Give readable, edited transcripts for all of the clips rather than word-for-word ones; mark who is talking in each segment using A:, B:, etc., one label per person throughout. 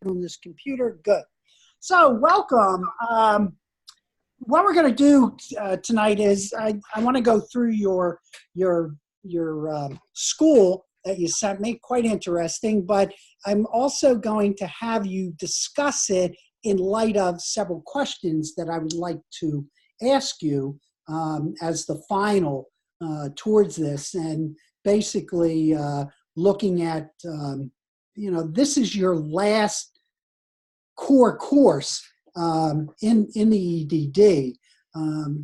A: on this computer? Good. So welcome. What we're going to do tonight is I want to go through your school that you sent me. Quite interesting, but I'm also going to have you discuss it in light of several questions that I would like to ask you as the final towards this, and basically looking at, this is your last core course in the EDD.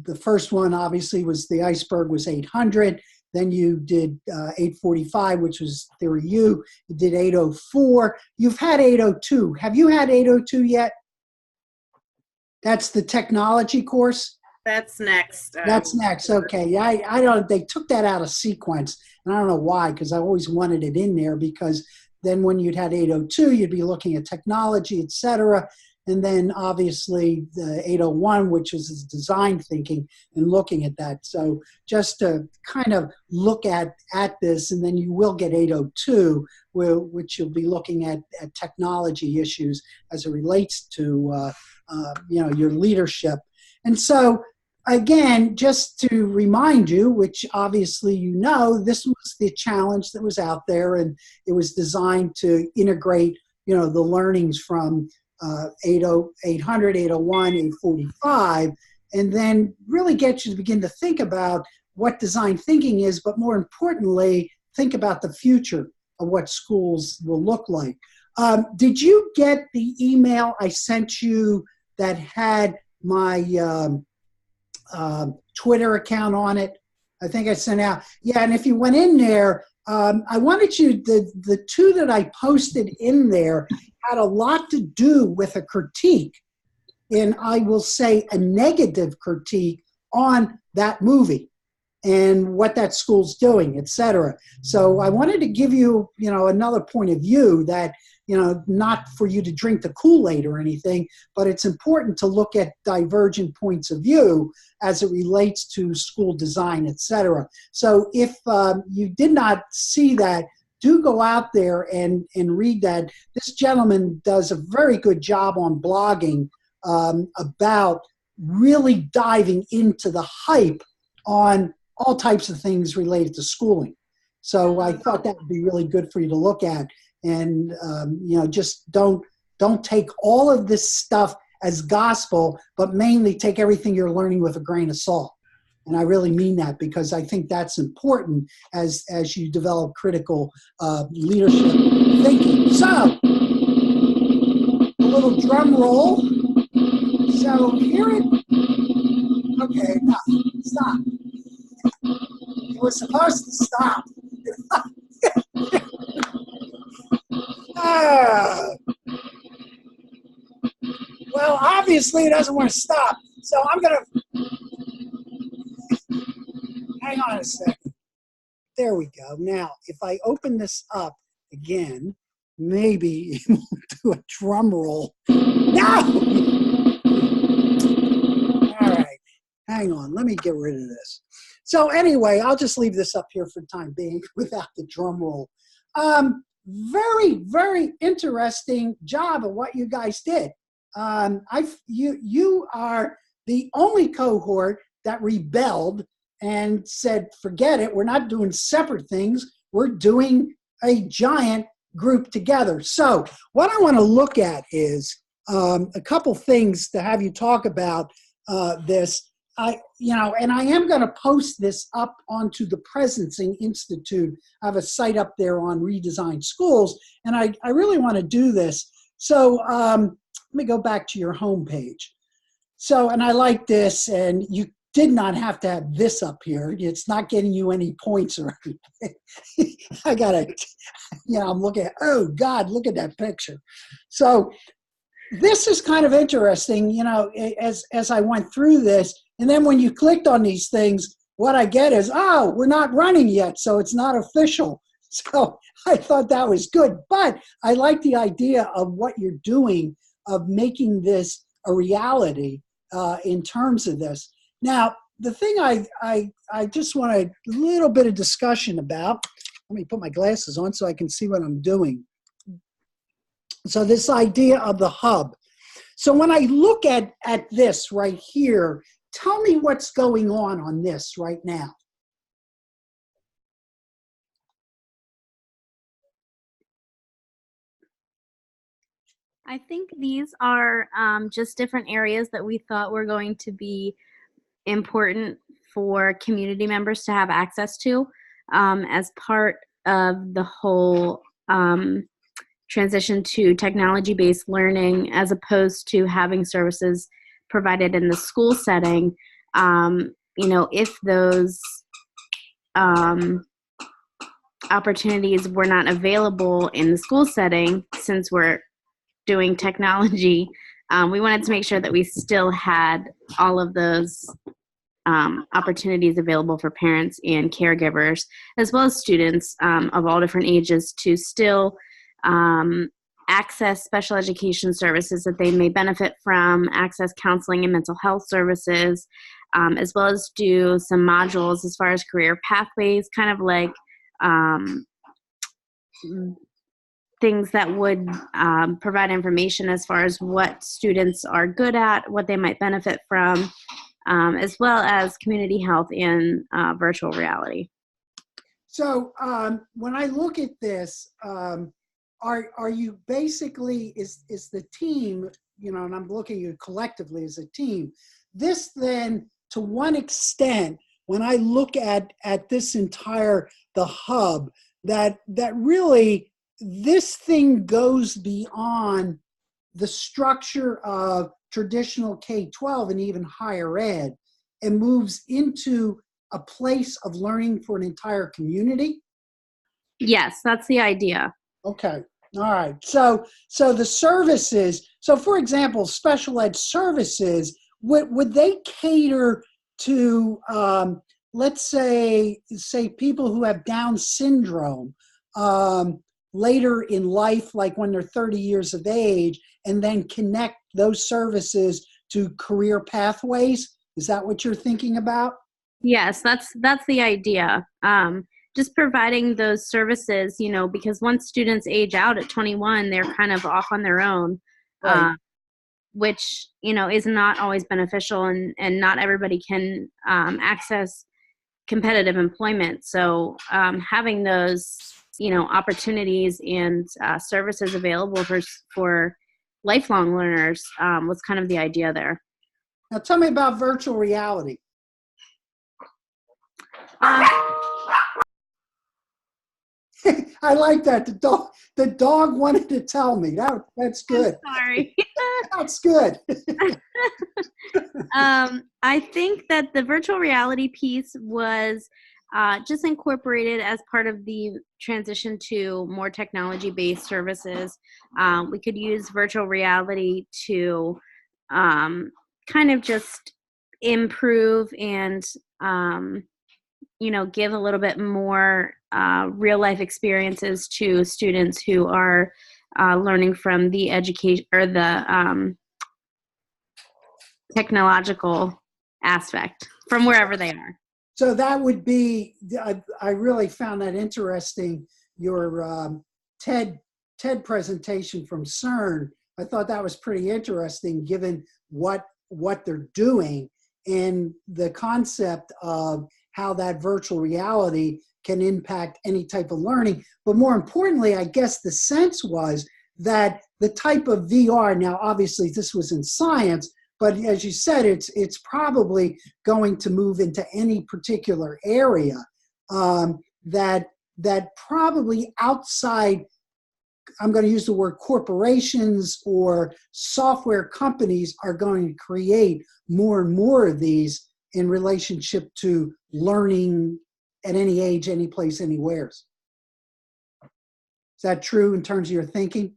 A: The first one obviously was the iceberg was 800. Then you did 845, which was Theory U. You did 804. You've had 802. Have you had 802 yet? That's the technology course?
B: That's next.
A: That's next. Okay. Yeah, I don't. They took that out of sequence, and I don't know why, because I always wanted it in there, because then when you'd had 802, you'd be looking at technology, et cetera. And then obviously the 801, which is design thinking and looking at that. So just to kind of look at this, and then you will get 802, which you'll be looking at technology issues as it relates to your leadership. And so again, just to remind you, which obviously you know, this was the challenge that was out there, and it was designed to integrate, the learnings from 800, 801, 845, and then really get you to begin to think about what design thinking is, but more importantly, think about the future of what schools will look like. Did you get the email I sent you that had my Twitter account on it? I think I sent out. Yeah, and if you went in there, I wanted you, the two that I posted in there had a lot to do with a critique, and I will say a negative critique on that movie and what that school's doing, et cetera. So I wanted to give you, another point of view that, not for you to drink the Kool-Aid or anything, but it's important to look at divergent points of view as it relates to school design, et cetera. So if you did not see that, do go out there and read that. This gentleman does a very good job on blogging about really diving into the hype on all types of things related to schooling. So I thought that would be really good for you to look at. And, just don't take all of this stuff as gospel, but mainly take everything you're learning with a grain of salt. And I really mean that, because I think that's important as you develop critical leadership thinking. So, a little drum roll. So here it, okay, no, stop. It was supposed to stop. Well, obviously it doesn't want to stop. So I'm going to, hang on a second. There we go. Now, if I open this up again, maybe it will do a drum roll. No! All right. Hang on. Let me get rid of this. So anyway, I'll just leave this up here for the time being without the drum roll. Very, very interesting job of what you guys did. You are the only cohort that rebelled and said, forget it, we're not doing separate things, we're doing a giant group together. So what I want to look at is a couple things to have you talk about this. And I am going to post this up onto the Presencing Institute. I have a site up there on Redesign Schools, and I really want to do this. So let me go back to your homepage. So, and I like this, and you did not have to have this up here. It's not getting you any points or anything. I got to, I'm looking at, oh God, look at that picture. So this is kind of interesting, as I went through this. And then when you clicked on these things, what I get is, oh, we're not running yet, so it's not official. So I thought that was good. But I like the idea of what you're doing, of making this a reality in terms of this. Now, the thing I just want a little bit of discussion about, let me put my glasses on so I can see what I'm doing. So this idea of the hub. So when I look at this right here, tell me what's going on this right now.
B: I think these are just different areas that we thought were going to be important for community members to have access to as part of the whole transition to technology-based learning, as opposed to having services provided in the school setting. If those opportunities were not available in the school setting, since we're doing technology, we wanted to make sure that we still had all of those opportunities available for parents and caregivers, as well as students of all different ages, to still access special education services that they may benefit from, access counseling and mental health services, as well as do some modules as far as career pathways, kind of like things that would provide information as far as what students are good at, what they might benefit from, as well as community health and virtual reality.
A: So when I look at this, are you basically, is the team, and I'm looking at you collectively as a team, this then, to one extent, when I look at this entire, the hub, that really, this thing goes beyond the structure of traditional K-12 and even higher ed, and moves into a place of learning for an entire community?
B: Yes, that's the idea.
A: Okay. All right. So the services, so for example, special ed services, would they cater to, let's say people who have Down syndrome later in life, like when they're 30 years of age, and then connect those services to career pathways? Is that what you're thinking about?
B: Yes, that's the idea. Just providing those services, because once students age out at 21, they're kind of off on their own,
A: Right.
B: which, is not always beneficial, and not everybody can access competitive employment. So having those, opportunities and services available for lifelong learners was kind of the idea there.
A: Now tell me about virtual reality. I like that. The dog wanted to tell me. That's good.
B: I'm sorry.
A: That's good.
B: I think that the virtual reality piece was just incorporated as part of the transition to more technology-based services. We could use virtual reality to kind of just improve and give a little bit more real life experiences to students who are learning from the education or the technological aspect from wherever they are.
A: So that would be, I really found that interesting, your TED presentation from CERN. I thought that was pretty interesting given what they're doing and the concept of how that virtual reality can impact any type of learning. But more importantly, I guess the sense was that the type of VR, now obviously this was in science, but as you said, it's probably going to move into any particular area that probably outside, I'm going to use the word corporations or software companies, are going to create more and more of these in relationship to learning at any age, any place, anywhere. Is that true in terms of your thinking?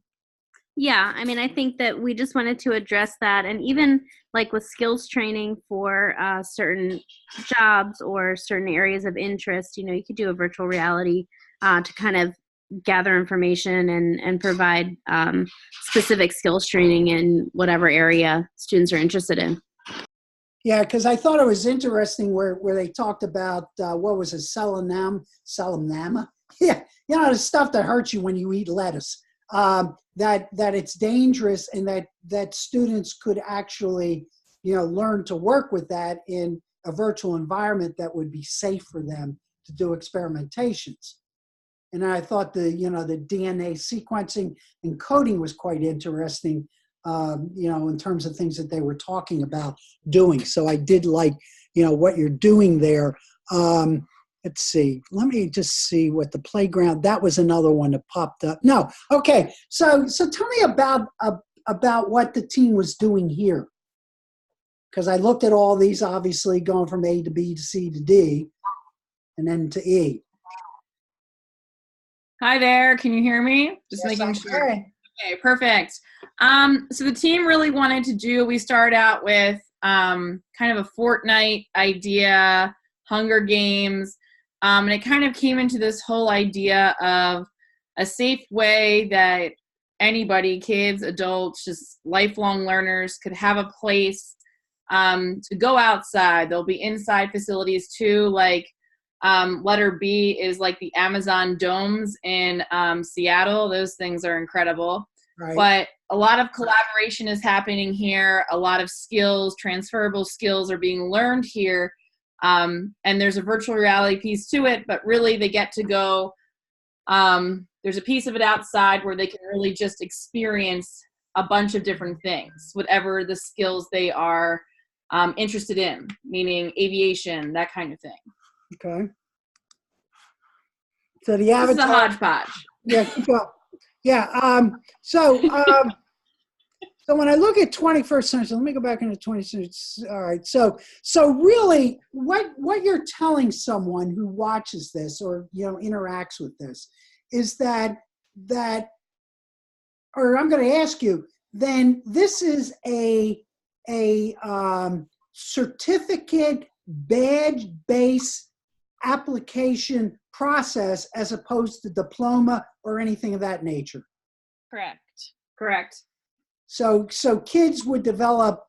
B: Yeah, I mean, I think that we just wanted to address that, and even like with skills training for certain jobs or certain areas of interest, you could do a virtual reality to kind of gather information and provide specific skills training in whatever area students are interested in.
A: Yeah, because I thought it was interesting where they talked about, what was it, selenama? Yeah, the stuff that hurts you when you eat lettuce. that it's dangerous, and that students could actually, learn to work with that in a virtual environment that would be safe for them to do experimentations. And I thought the DNA sequencing and coding was quite interesting, in terms of things that they were talking about doing. So I did like, what you're doing there. Let's see. Let me just see what the playground. That was another one that popped up. No. Okay. So tell me about what the team was doing here, because I looked at all these, obviously going from A to B to C to D, and then to E.
C: Hi there. Can you hear me? Just
A: Yes,
C: making sure.
A: can.
C: Okay, perfect. So the team really wanted to do. We started out with kind of a Fortnite idea, Hunger Games. And it kind of came into this whole idea of a safe way that anybody, kids, adults, just lifelong learners, could have a place to go outside. There'll be inside facilities too, like letter B is like the Amazon domes in Seattle. Those things are incredible.
A: Right.
C: But a lot of collaboration is happening here. A lot of skills, transferable skills are being learned here. And there's a virtual reality piece to it, but really they get to go, there's a piece of it outside where they can really just experience a bunch of different things, whatever the skills they are interested in, meaning aviation, that kind of thing.
A: Okay. So the
C: This is
A: avatar.
C: a hodgepodge.
A: Yeah. Keep going. Yeah. So when I look at 21st century, let me go back into 20th century. All right. So really, what you're telling someone who watches this or interacts with this is that, or I'm going to ask you, then this is a certificate badge-based application process as opposed to diploma or anything of that nature.
C: Correct.
A: So kids would develop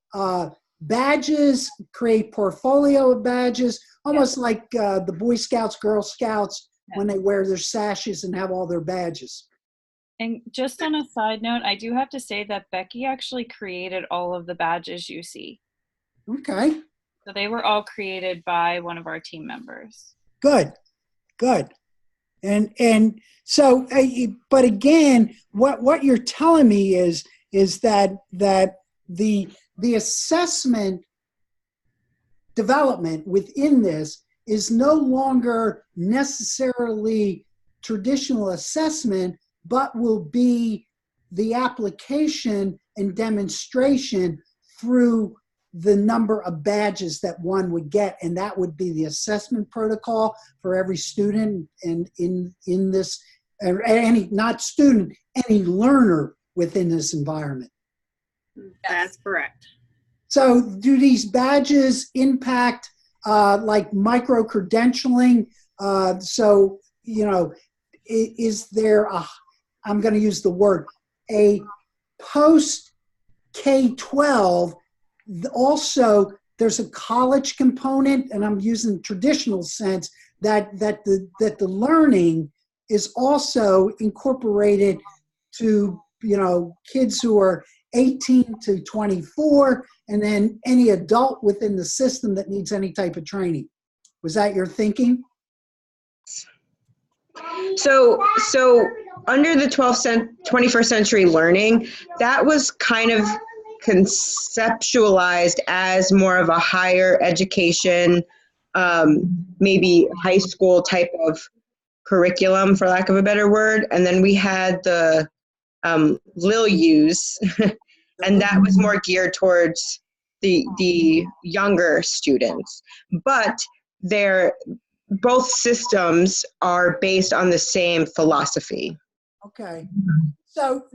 A: badges, create portfolio of badges, almost like the Boy Scouts, Girl Scouts, when they wear their sashes and have all their badges.
D: And just on a side note, I do have to say that Becky actually created all of the badges you see.
A: Okay.
D: So they were all created by one of our team members.
A: Good. And so, but again, what you're telling me is that the assessment development within this is no longer necessarily traditional assessment, but will be the application and demonstration through the number of badges that one would get, and that would be the assessment protocol for every student, and in this, any not student, any learner within this environment.
C: That's correct.
A: So do these badges impact like micro-credentialing? So, is there I'm going to use the word, a post K-12, also there's a college component, and I'm using traditional sense that the learning is also incorporated to, kids who are 18 to 24, and then any adult within the system that needs any type of training. Was that your thinking?
E: So under the 21st century learning, that was kind of conceptualized as more of a higher education, maybe high school type of curriculum, for lack of a better word. And then we had the Lil U's, and that was more geared towards the younger students. But both systems are based on the same philosophy.
A: Okay. So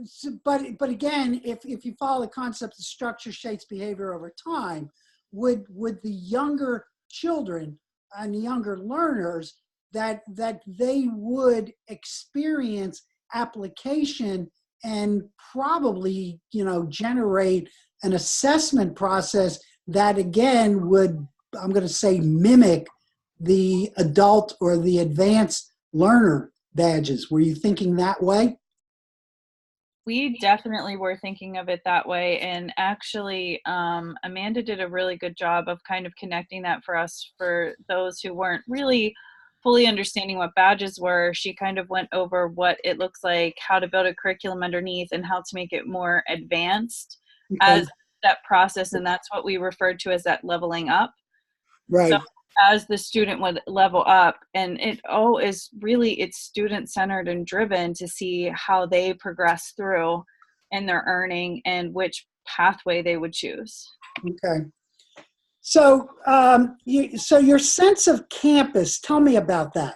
A: but again, if you follow the concept of structure shapes behavior over time, would the younger children and the younger learners that they would experience application and probably generate an assessment process that again would, I'm going to say, mimic the adult or the advanced learner badges. Were you thinking that way?
D: We definitely were thinking of it that way. And actually, Amanda did a really good job of kind of connecting that for us, for those who weren't really fully understanding what badges were. She kind of went over what it looks like, how to build a curriculum underneath, and how to make it more advanced
A: Okay.
D: as that process. And that's what we referred to as that leveling up. So
A: Right.
D: as the student would level up, and it is really, it's student centered and driven to see how they progress through in their earning and which pathway they would choose.
A: Okay. So, so your sense of campus, tell me about that.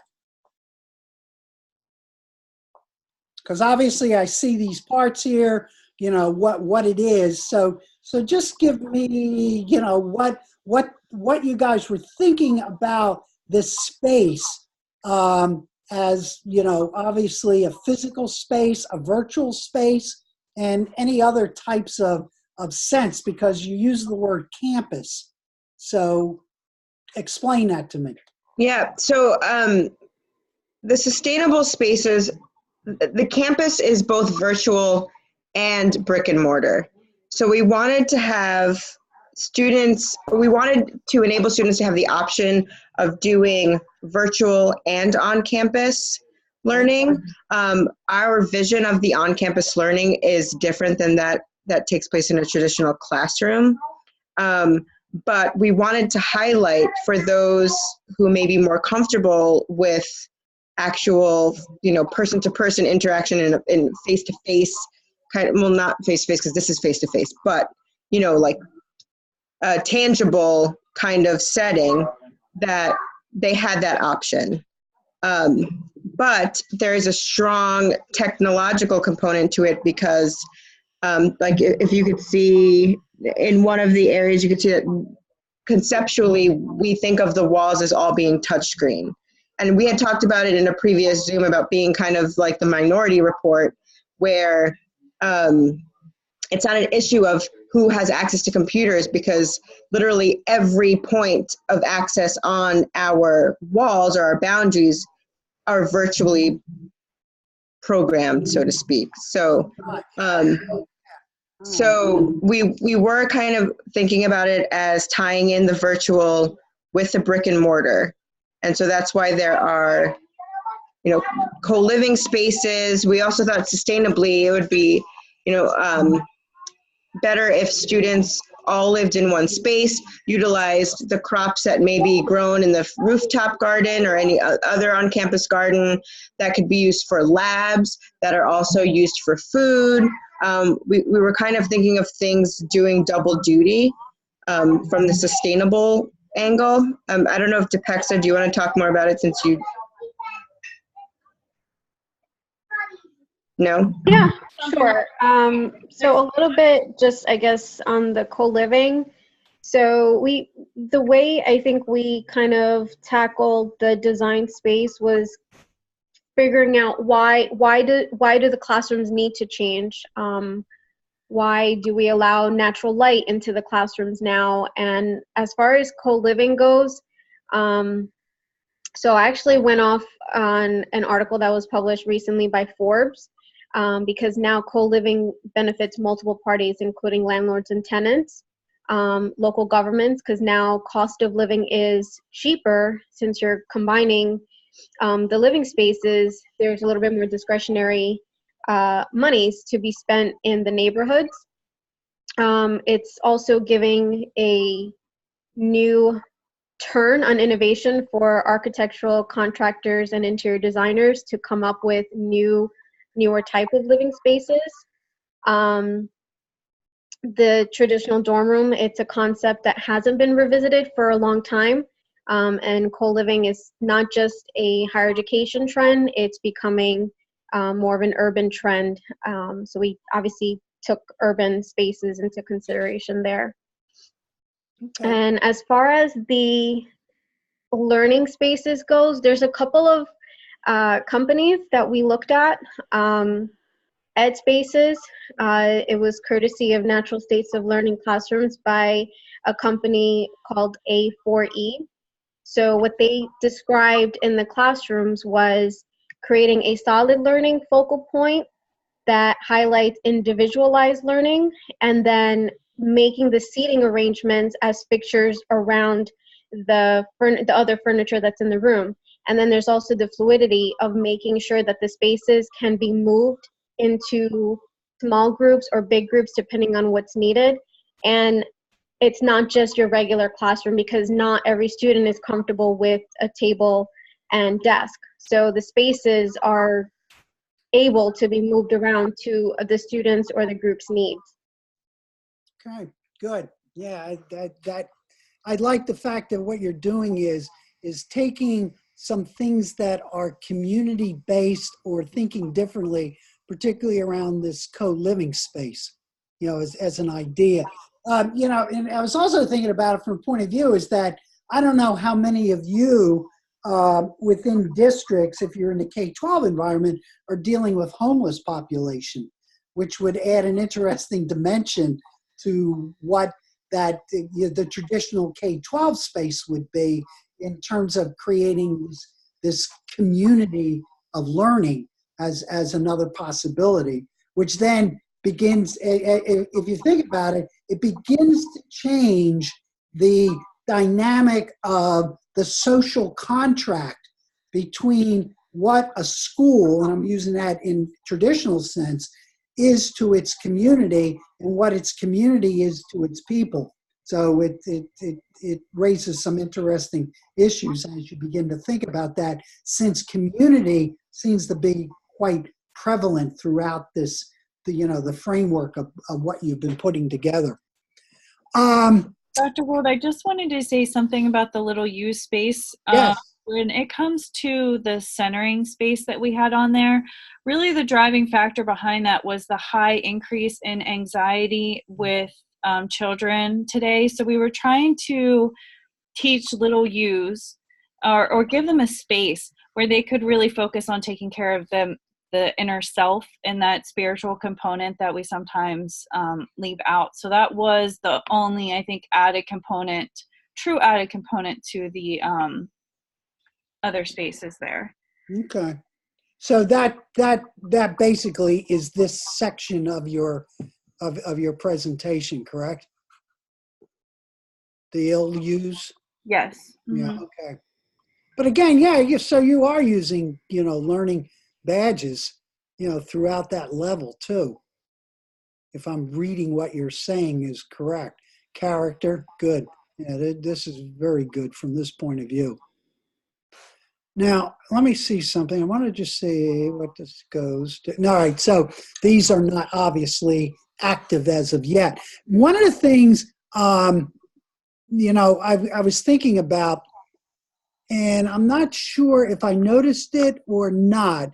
A: Because obviously I see these parts here, you know, what it is. So just give me, you know, what you guys were thinking about this space, as, you know, obviously a physical space, a virtual space, and any other types of sense, because you use the word campus. So explain that to me.
E: Yeah, so the sustainable spaces, the campus is both virtual and brick and mortar. So we wanted to have we wanted to enable students to have the option of doing virtual and on-campus learning. Our vision of the on-campus learning is different than that takes place in a traditional classroom. But we wanted to highlight for those who may be more comfortable with actual, you know, person-to-person interaction in face-to-face kind of, well, not face-to-face because this is face-to-face, but, you know, like a tangible kind of setting, that they had that option. But there is a strong technological component to it because, like if you could see in one of the areas, you could see that conceptually we think of the walls as all being touchscreen. And we had talked about it in a previous Zoom about being kind of like the Minority Report, where it's not an issue of who has access to computers, because literally every point of access on our walls or our boundaries are virtually programmed, so to speak. So, so we were kind of thinking about it as tying in the virtual with the brick and mortar. And so that's why there are, you know, co-living spaces. We also thought sustainably it would be, you know, better if students all lived in one space, utilized the crops that may be grown in the rooftop garden or any other on-campus garden that could be used for labs that are also used for food. We were kind of thinking of things doing double duty from the sustainable angle. I don't know if Depexa, do you want to talk more about it since you... No?
B: Yeah, sure. So a little bit just, I guess, on the co-living. So the way I think we kind of tackled the design space was figuring out why do the classrooms need to change? Why do we allow natural light into the classrooms now? And as far as co-living goes, so I actually went off on an article that was published recently by Forbes, because now co-living benefits multiple parties, including landlords and tenants, local governments, because now cost of living is cheaper since you're combining the living spaces. There's a little bit more discretionary monies to be spent in the neighborhoods. It's also giving a new turn on innovation for architectural contractors and interior designers to come up with newer type of living spaces. The traditional dorm room, it's a concept that hasn't been revisited for a long time. And co-living is not just a higher education trend, it's becoming more of an urban trend. So we obviously took urban spaces into consideration there. Okay. And as far as the learning spaces goes, there's a couple of companies that we looked at. Ed Spaces, it was courtesy of Natural States of Learning Classrooms by a company called A4E. So what they described in the classrooms was creating a solid learning focal point
F: that highlights individualized learning, and then making the seating arrangements as fixtures around the other furniture that's in the room. And then there's also the fluidity of making sure that the spaces can be moved into small groups or big groups depending on what's needed. And it's not just your regular classroom, because not every student is comfortable with a table and desk. So the spaces are able to be moved around to the students or the group's needs.
A: Okay, good. Yeah, I like the fact that what you're doing is taking some things that are community-based or thinking differently, particularly around this co-living space, you know, as an idea. You know, and I was also thinking about it from a point of view is that I don't know how many of you within districts, if you're in the K-12 environment, are dealing with homeless population, which would add an interesting dimension to what that the traditional K-12 space would be in terms of creating this community of learning as another possibility, which then begins, if you think about it, it begins to change the dynamic of the social contract between what a school, and I'm using that in traditional sense, is to its community and what its community is to its people. So it raises some interesting issues as you begin to think about that, since community seems to be quite prevalent throughout this, the framework of what you've been putting together.
D: Dr. Wold, I just wanted to say something about the little U space.
A: Yes.
D: When it comes to the centering space that we had on there, really the driving factor behind that was the high increase in anxiety with children today. So we were trying to teach little U's or give them a space where they could really focus on taking care of the inner self and that spiritual component that we sometimes leave out. So that was the only, I think, true added component to the other spaces there.
A: Okay. So that basically is this section of your presentation, correct? The LUs?
D: Yes.
A: Yeah, okay. But again, yeah, so you are using, learning badges, throughout that level too. If I'm reading what you're saying is correct. Character, good. Yeah, this is very good from this point of view. Now, let me see something. I want to just see what this goes to. All right, so these are not obviously active as of yet. One of the things, I was thinking about, and I'm not sure if I noticed it or not,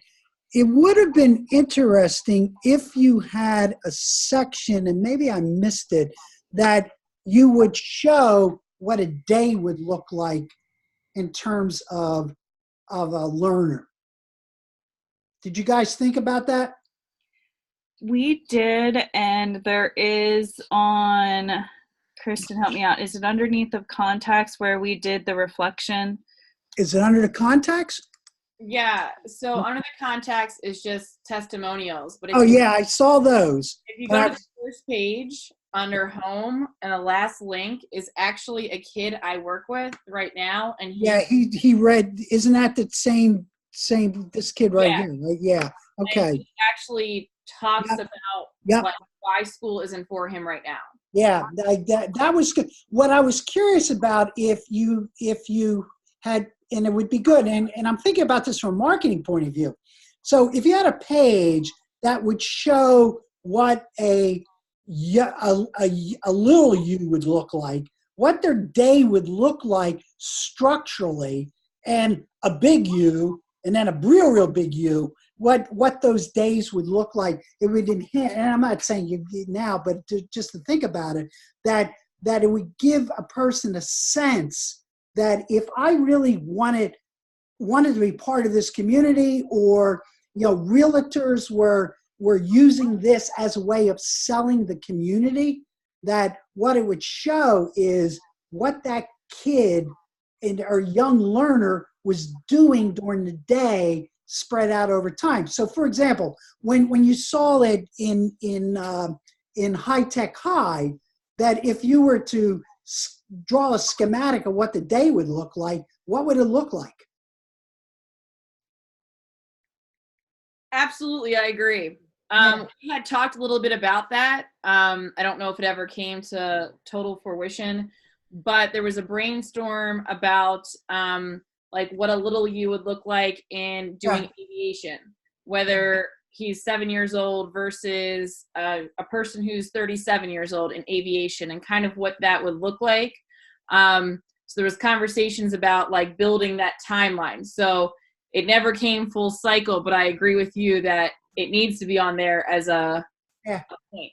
A: it would have been interesting if you had a section, and maybe I missed it, that you would show what a day would look like in terms of a learner. Did you guys think about that?
D: We did, and there is on, Kristen, help me out. Is it underneath of contacts where we did the reflection?
A: Is it under the contacts?
C: Yeah, so under the contacts is just testimonials. But
A: yeah, I saw those.
C: If you go to the first page under home, and the last link is actually a kid I work with right now, and
A: he read. Isn't that the same this kid right here? Right? Yeah. Okay.
C: And he actually talks about like why school isn't for him right now.
A: Yeah, that was good. What I was curious about, if you had, and it would be good, and I'm thinking about this from a marketing point of view. So if you had a page that would show what a little U would look like, what their day would look like structurally, and a big U, and then a real big U, what those days would look like, it would enhance, and I'm not saying you now, but just to think about it, that it would give a person a sense that if I really wanted to be part of this community, or realtors were using this as a way of selling the community, that what it would show is what that kid or young learner was doing during the day spread out over time. So for example, when you saw it in High Tech High, that if you were to draw a schematic of what the day would look like, what would it look like?
C: Absolutely, I agree. We had talked a little bit about that. I don't know if it ever came to total fruition, but there was a brainstorm about like what a little you would look like in doing aviation, whether he's 7 years old versus a person who's 37 years old in aviation, and kind of what that would look like. So there was conversations about like building that timeline. So it never came full cycle, but I agree with you that it needs to be on there as a point.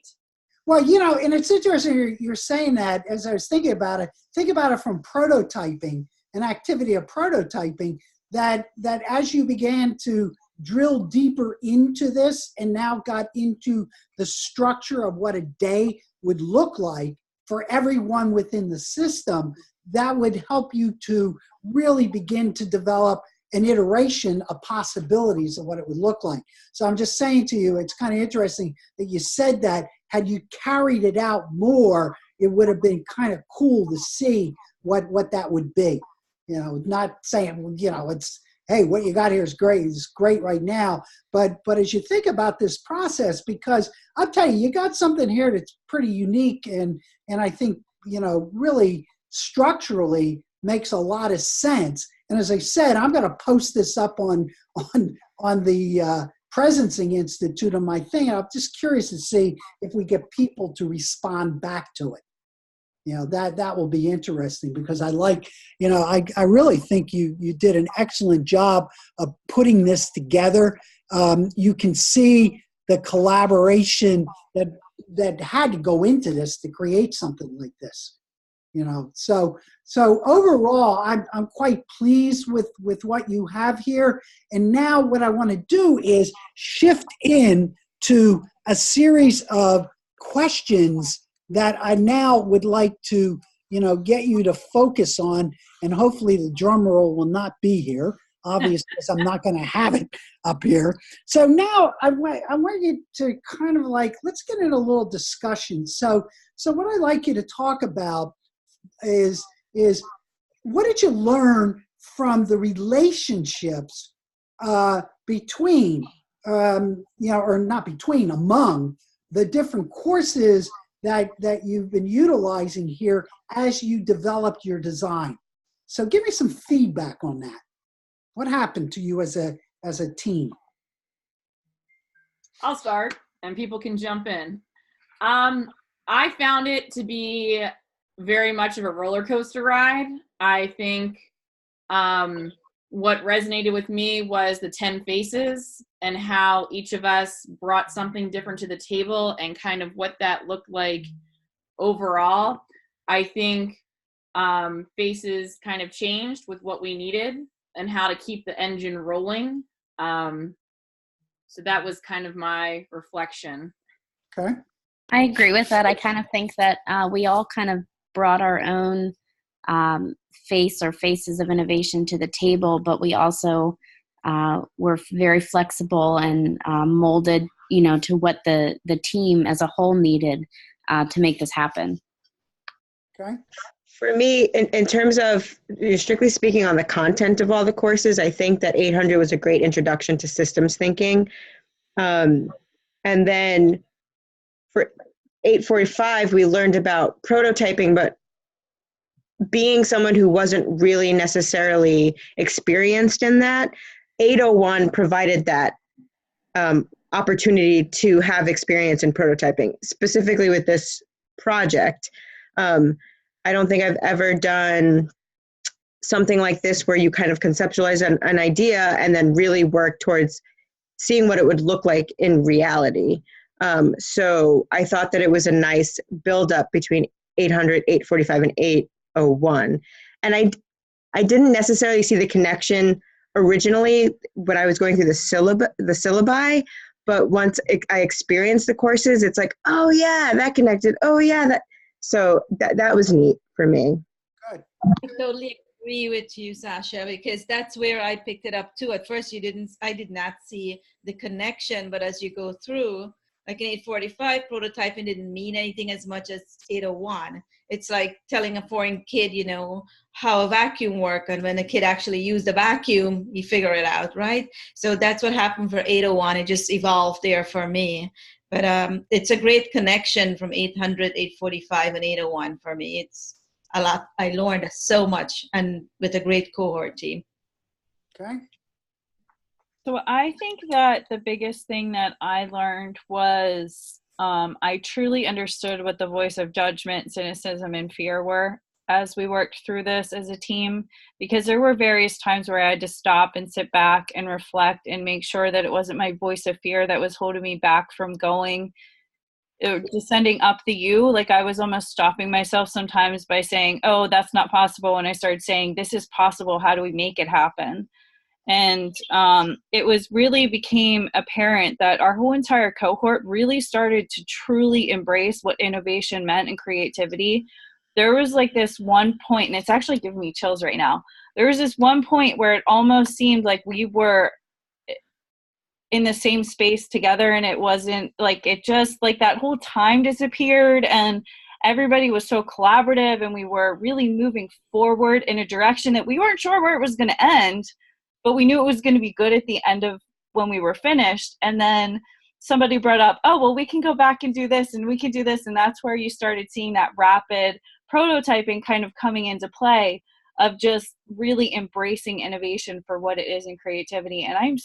A: Well, you know, and it's interesting you're saying that. As I was thinking about it, think about it from prototyping, an activity of prototyping, that as you began to drill deeper into this and now got into the structure of what a day would look like for everyone within the system, that would help you to really begin to develop an iteration of possibilities of what it would look like. So I'm just saying to you, it's kind of interesting that you said that. Had you carried it out more, it would have been kind of cool to see what that would be. You know, not saying, you know, it's, hey, what you got here is great. It's great right now. But as you think about this process, because I'll tell you, you got something here that's pretty unique and I think, you know, really structurally makes a lot of sense. And as I said, I'm going to post this up on the Presencing Institute on my thing. I'm just curious to see if we get people to respond back to it. You know, that will be interesting, because I like, you know, I really think you did an excellent job of putting this together. You can see the collaboration that had to go into this to create something like this. You know, so overall, I'm quite pleased with what you have here. And now what I want to do is shift in to a series of questions that I now would like to, you know, get you to focus on. And hopefully the drum roll will not be here, obviously, because I'm not going to have it up here. So now I want you to kind of like, let's get in a little discussion. So what I'd like you to talk about is what did you learn from the relationships between, you know, or not between, among the different courses that you've been utilizing here as you developed your design? So give me some feedback on that. What happened to you as a team?
C: I'll start and people can jump in. I found it to be very much of a roller coaster ride. I think what resonated with me was the 10 faces and how each of us brought something different to the table and kind of what that looked like overall. I think faces kind of changed with what we needed and how to keep the engine rolling. So that was kind of my reflection.
A: Okay.
B: I agree with that. I kind of think that we all kind of brought our own face or faces of innovation to the table, but we also were very flexible and molded, you know, to what the team as a whole needed to make this happen.
A: Okay.
E: For me, in terms of strictly speaking on the content of all the courses, I think that 800 was a great introduction to systems thinking. And then for 845, we learned about prototyping, but being someone who wasn't really necessarily experienced in that, 801 provided that opportunity to have experience in prototyping, specifically with this project. I don't think I've ever done something like this where you kind of conceptualize an idea and then really work towards seeing what it would look like in reality. So I thought that it was a nice buildup between 800, 845, and 801. And I didn't necessarily see the connection originally when I was going through the syllabi, but once I experienced the courses, it's like, oh yeah, that connected. Oh yeah, that. So that was neat for me.
A: Good.
G: I totally agree agree with you, Sasha, because that's where I picked it up too. At first, I did not see the connection, but as you go through, like in 845, prototyping didn't mean anything as much as 801. It's like telling a foreign kid, how a vacuum works, and when a kid actually used the vacuum, you figure it out, right? So that's what happened for 801. It just evolved there for me. But it's a great connection from 800, 845, and 801 for me. It's a lot. I learned so much, and with a great cohort team.
A: Okay.
D: So I think that the biggest thing that I learned was I truly understood what the voice of judgment, cynicism, and fear were as we worked through this as a team, because there were various times where I had to stop and sit back and reflect and make sure that it wasn't my voice of fear that was holding me back from going, descending up the U. Like I was almost stopping myself sometimes by saying, oh, that's not possible. And I started saying, this is possible. How do we make it happen? And it was really became apparent that our whole entire cohort really started to truly embrace what innovation meant and creativity. There was like this one point, and it's actually giving me chills right now. There was this one point where it almost seemed like we were in the same space together, and it wasn't like, it just like that whole time disappeared, and everybody was so collaborative, and we were really moving forward in a direction that we weren't sure where it was going to end, but we knew it was going to be good at the end of when we were finished. And then somebody brought up, oh, well, we can go back and do this, and we can do this. And that's where you started seeing that rapid prototyping kind of coming into play of just really embracing innovation for what it is in creativity. And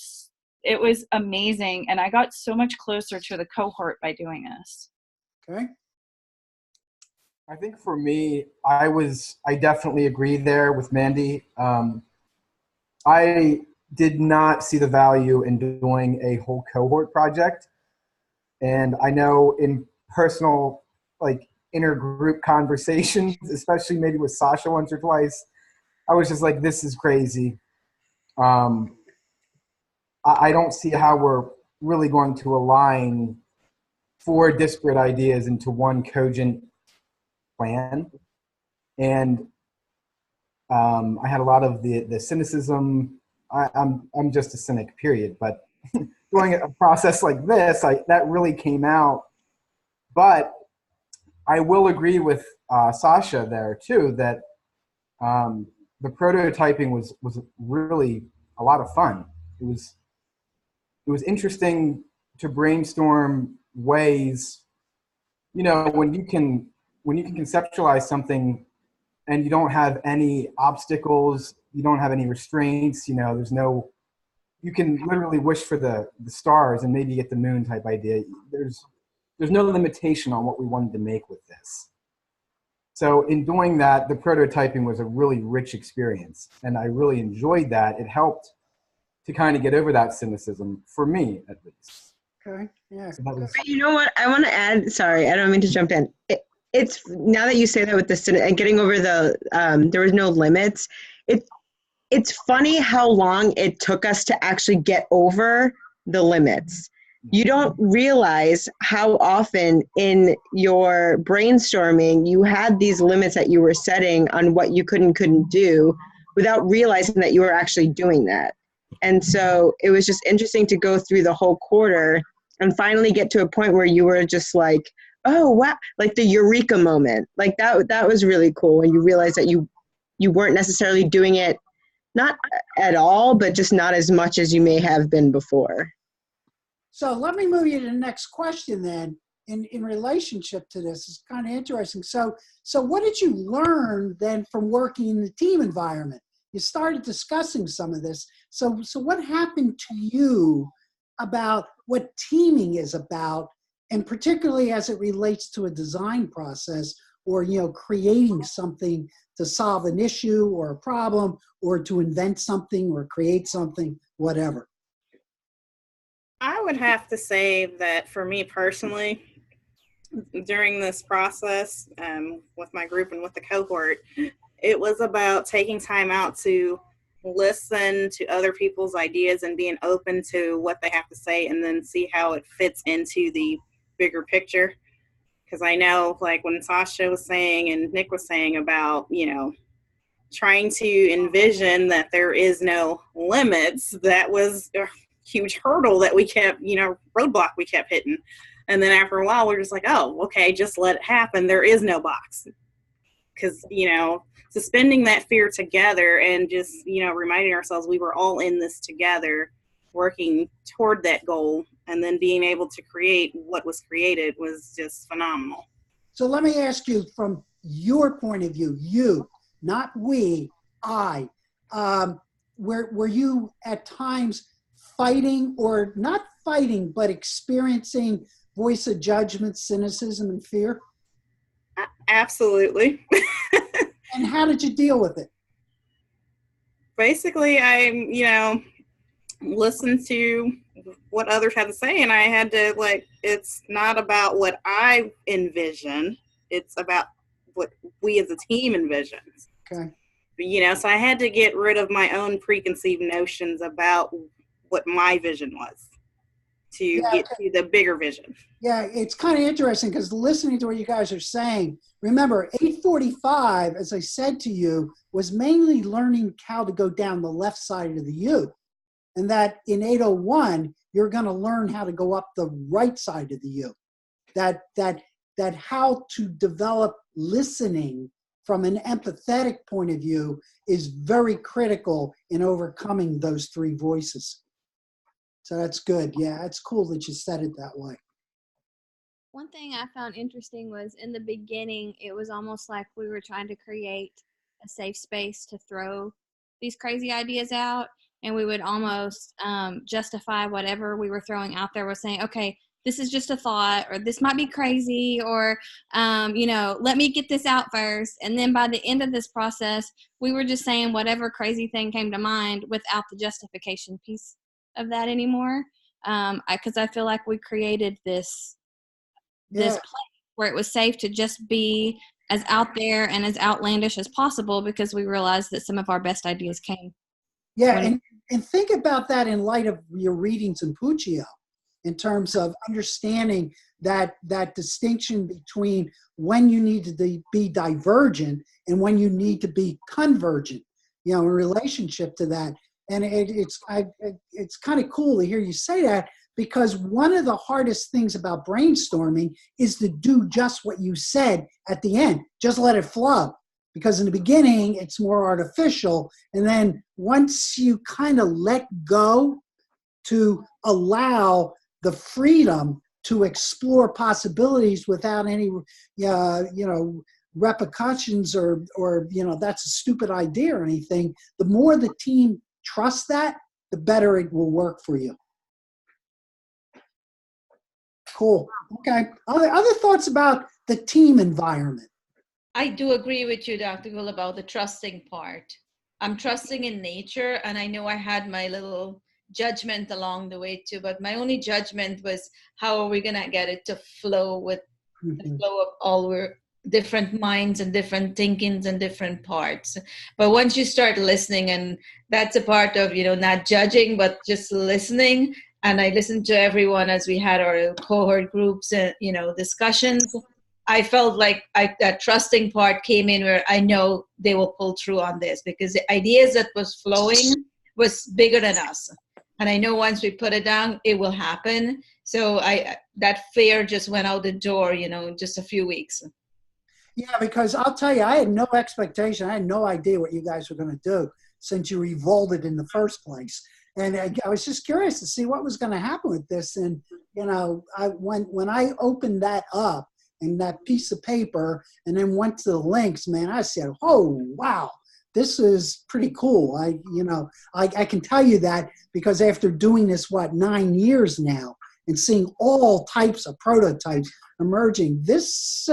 D: it was amazing. And I got so much closer to the cohort by doing this.
A: Okay.
H: I think for me, I definitely agree there with Mandy. I did not see the value in doing a whole cohort project. And I know in personal, like intergroup conversations, especially maybe with Sasha once or twice, I was just like, this is crazy. I don't see how we're really going to align 4 disparate ideas into one cogent plan. And I had a lot of the cynicism. I'm just a cynic, period. But doing a process like this, that really came out. But I will agree with Sasha there too, that the prototyping was really a lot of fun. It was interesting to brainstorm ways, when you can conceptualize something and you don't have any obstacles, you don't have any restraints, you can literally wish for the stars and maybe get the moon type idea. There's no limitation on what we wanted to make with this. So in doing that, the prototyping was a really rich experience, and I really enjoyed that. It helped to kind of get over that cynicism, for me at least.
A: Okay. Yeah.
H: So that was,
E: You know what? I want to add, sorry, I don't mean to jump in. It's now that you say that with the and getting over there was no limits. It's funny how long it took us to actually get over the limits. You don't realize how often in your brainstorming you had these limits that you were setting on what you couldn't do without realizing that you were actually doing that. And so it was just interesting to go through the whole quarter and finally get to a point where you were just like, oh, wow, like the eureka moment. Like that was really cool when you realized that you weren't necessarily doing it, not at all, but just not as much as you may have been before.
A: So let me move you to the next question then. In relationship to this, it's kind of interesting. So what did you learn then from working in the team environment? You started discussing some of this. So what happened to you about what teaming is about, and particularly as it relates to a design process, or creating something to solve an issue or a problem, or to invent something or create something, whatever?
I: I would have to say that for me personally, during this process with my group and with the cohort, it was about taking time out to listen to other people's ideas and being open to what they have to say, and then see how it fits into the bigger picture. Because I know, like when Sasha was saying and Nick was saying about, trying to envision that there is no limits, that was a huge hurdle that we kept, roadblock we kept hitting. And then after a while, we're just like, oh, okay, just let it happen. There is no box. Because, suspending that fear together and just, reminding ourselves we were all in this together, working toward that goal, and then being able to create what was created was just phenomenal.
A: So let me ask you from your point of view, you, not we, I, were you at times fighting, or not fighting, but experiencing voice of judgment, cynicism, and fear?
I: Absolutely.
A: And how did you deal with it?
I: Basically, I, listened to what others had to say, and I had to, it's not about what I envision, it's about what we as a team envisions.
A: Okay.
I: So I had to get rid of my own preconceived notions about what my vision was to get to the bigger vision.
A: Yeah, it's kind of interesting because listening to what you guys are saying, remember 845, as I said to you, was mainly learning how to go down the left side of the U. And that in 801, you're going to learn how to go up the right side of the U. That how to develop listening from an empathetic point of view is very critical in overcoming those three voices. So that's good. Yeah, it's cool that you said it that way.
B: One thing I found interesting was in the beginning, it was almost like we were trying to create a safe space to throw these crazy ideas out. And we would almost justify whatever we were throwing out there. We're saying, okay, this is just a thought, or this might be crazy, or, let me get this out first. And then by the end of this process, we were just saying whatever crazy thing came to mind without the justification piece of that anymore. Because I feel like we created this place where it was safe to just be as out there and as outlandish as possible, because we realized that some of our best ideas came.
A: Yeah, and think about that in light of your readings in Puccio, in terms of understanding that distinction between when you need to be divergent and when you need to be convergent, in relationship to that. And it's kind of cool to hear you say that, because one of the hardest things about brainstorming is to do just what you said at the end. Just let it flow. Because in the beginning, it's more artificial. And then once you kind of let go to allow the freedom to explore possibilities without any, repercussions or that's a stupid idea or anything, the more the team trusts that, the better it will work for you. Cool. Okay. Other thoughts about the team environment?
G: I do agree with you, Dr. Gould, about the trusting part. I'm trusting in nature, and I know I had my little judgment along the way too, but my only judgment was how are we going to get it to flow with the flow of all our different minds and different thinkings and different parts. But once you start listening, and that's a part of, not judging, but just listening. And I listened to everyone as we had our cohort groups and, discussions. I felt like that trusting part came in where I know they will pull through on this, because the ideas that was flowing was bigger than us. And I know once we put it down, it will happen. So that fear just went out the door, in just a few weeks.
A: Yeah, because I'll tell you, I had no expectation. I had no idea what you guys were going to do since you revolted in the first place. And I was just curious to see what was going to happen with this. And, when I opened that up, and that piece of paper, and then went to the links, man, I said, oh, wow, this is pretty cool. I can tell you that because after doing this, 9 years now, and seeing all types of prototypes emerging, this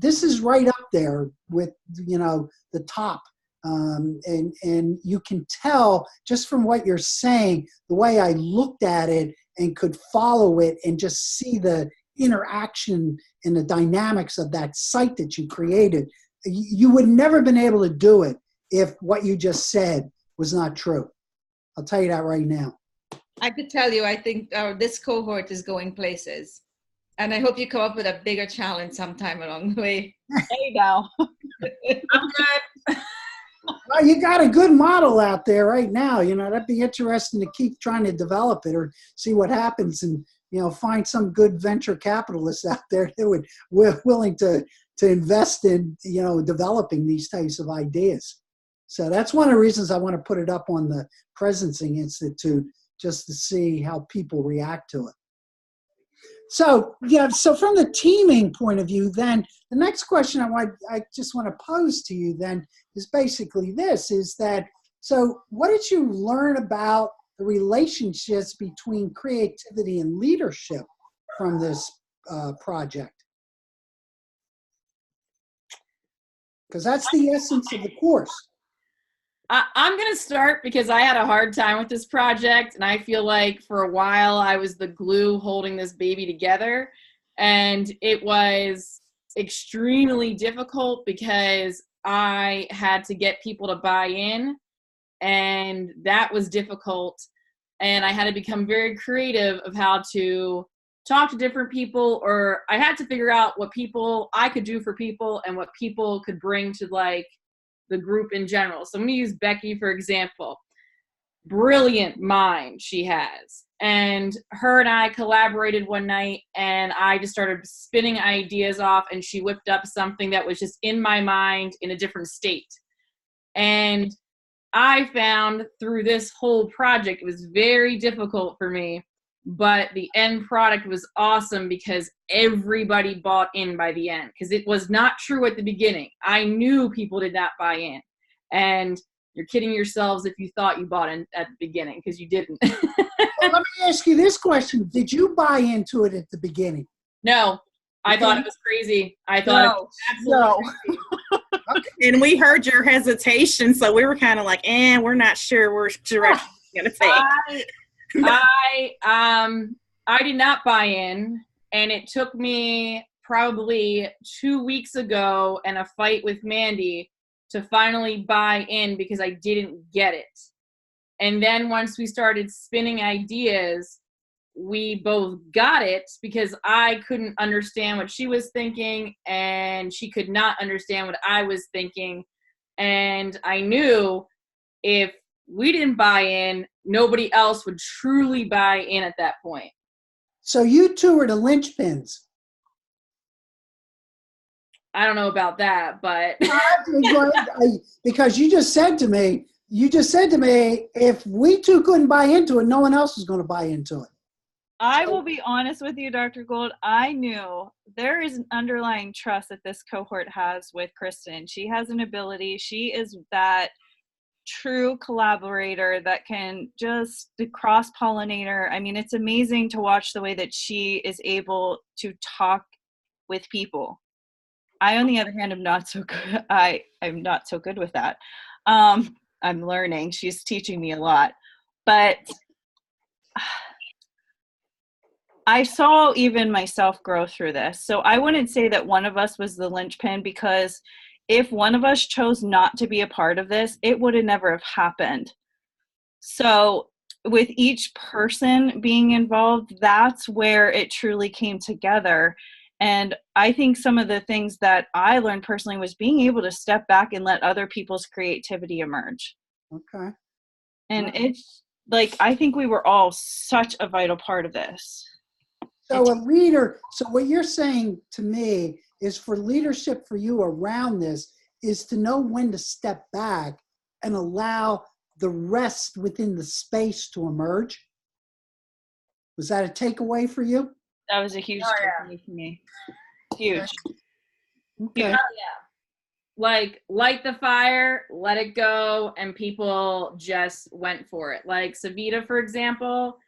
A: is right up there with, the top. And you can tell just from what you're saying, the way I looked at it and could follow it and just see the interaction and the dynamics of that site that you created. You would never been able to do it if what you just said was not true. I'll tell you that right now.
G: I could tell you, I think this cohort is going places. And I hope you come up with a bigger challenge sometime along the way.
D: There you go.
C: I'm good.
A: Well, you got a good model out there right now. You know, that'd be interesting to keep trying to develop it or see what happens and, you know, find some good venture capitalists out there that would willing to invest in, you know, developing these types of ideas. So that's one of the reasons I want to put it up on the Presencing Institute, just to see how people react to it. So, yeah, so from the teaming point of view, then the next question I just want to pose to you then is basically this, is that, so what did you learn about the relationships between creativity and leadership from this project? Because that's the essence of the course.
C: I'm going to start because I had a hard time with this project, and I feel like for a while I was the glue holding this baby together, and it was extremely difficult because I had to get people to buy in, and that was difficult, and I had to become very creative of how to talk to different people, or I had to figure out what people I could do for people and what people could bring to like the group in general. So I'm going to use Becky, for example. Brilliant mind she has. And her and I collaborated one night, and I just started spinning ideas off, and she whipped up something that was just in my mind in a different state. And I found through this whole project, it was very difficult for me, but the end product was awesome because everybody bought in by the end, because it was not true at the beginning. I knew people did not buy in, and you're kidding yourselves if you thought you bought in at the beginning, because you didn't.
A: Well, let me ask you this question. Did you buy into it at the beginning?
C: No, I thought it was crazy. I thought it was absolutely crazy.
I: And we heard your hesitation, so we were kind of like, we're not sure which direction we're going to take.
C: I did not buy in, and it took me probably 2 weeks ago and a fight with Mandy to finally buy in, because I didn't get it. And then once we started spinning ideas, we both got it, because I couldn't understand what she was thinking, and she could not understand what I was thinking. And I knew if we didn't buy in, nobody else would truly buy in at that point.
A: So you two are the linchpins.
C: I don't know about that, but
A: because you just said to me, if we two couldn't buy into it, no one else was going to buy into it.
D: I will be honest with you, Dr. Gold. I knew there is an underlying trust that this cohort has with Kristen. She has an ability. She is that true collaborator that can just the cross-pollinator. I mean, it's amazing to watch the way that she is able to talk with people. I, on the other hand, am not so good. I'm not so good with that. I'm learning. She's teaching me a lot. But I saw even myself grow through this. So I wouldn't say that one of us was the linchpin, because if one of us chose not to be a part of this, it would have never have happened. So with each person being involved, that's where it truly came together. And I think some of the things that I learned personally was being able to step back and let other people's creativity emerge.
A: Okay.
D: And it's like, I think we were all such a vital part of this.
A: So a leader, so what you're saying to me is, for leadership for you around this is to know when to step back and allow the rest within the space to emerge. Was that a takeaway for you?
D: That was a huge takeaway for me. Huge.
A: Okay.
C: Yeah. Like, light the fire, let it go, and people just went for it. Like Savita, for example,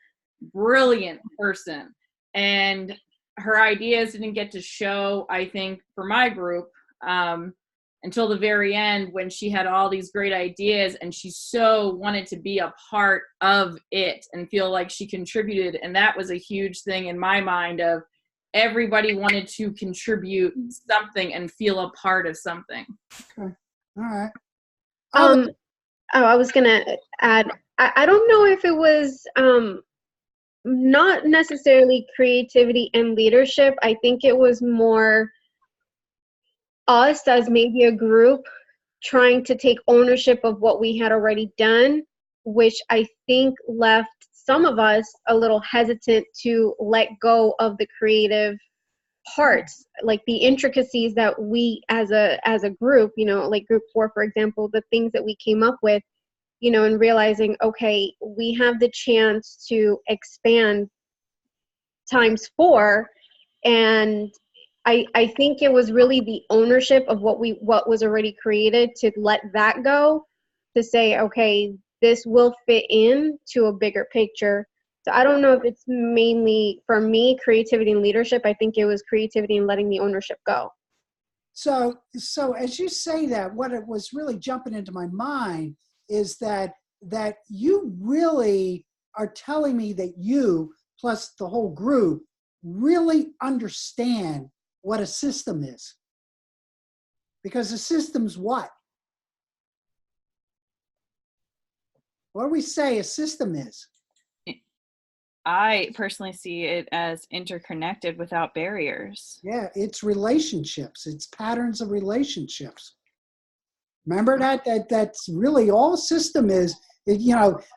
C: brilliant person. And her ideas didn't get to show, I think, for my group, until the very end, when she had all these great ideas and she so wanted to be a part of it and feel like she contributed. And that was a huge thing in my mind, of everybody wanted to contribute something and feel a part of something.
A: Okay. All right.
F: I was gonna add, I don't know if it was not necessarily creativity and leadership. I think it was more us as maybe a group trying to take ownership of what we had already done, which I think left some of us a little hesitant to let go of the creative parts, like the intricacies that we as a group, like group 4, for example, the things that we came up with, and realizing, okay, we have the chance to expand times 4. And I think it was really the ownership of what was already created, to let that go, to say, okay, this will fit in to a bigger picture. So I don't know if it's mainly, for me, creativity and leadership. I think it was creativity and letting the ownership go.
A: So as you say that, what it was really jumping into my mind is that you really are telling me that you, plus the whole group, really understand what a system is. Because a system's what? What do we say a system is?
D: I personally see it as interconnected without barriers.
A: Yeah, it's relationships. It's patterns of relationships. Remember that's really all a system is.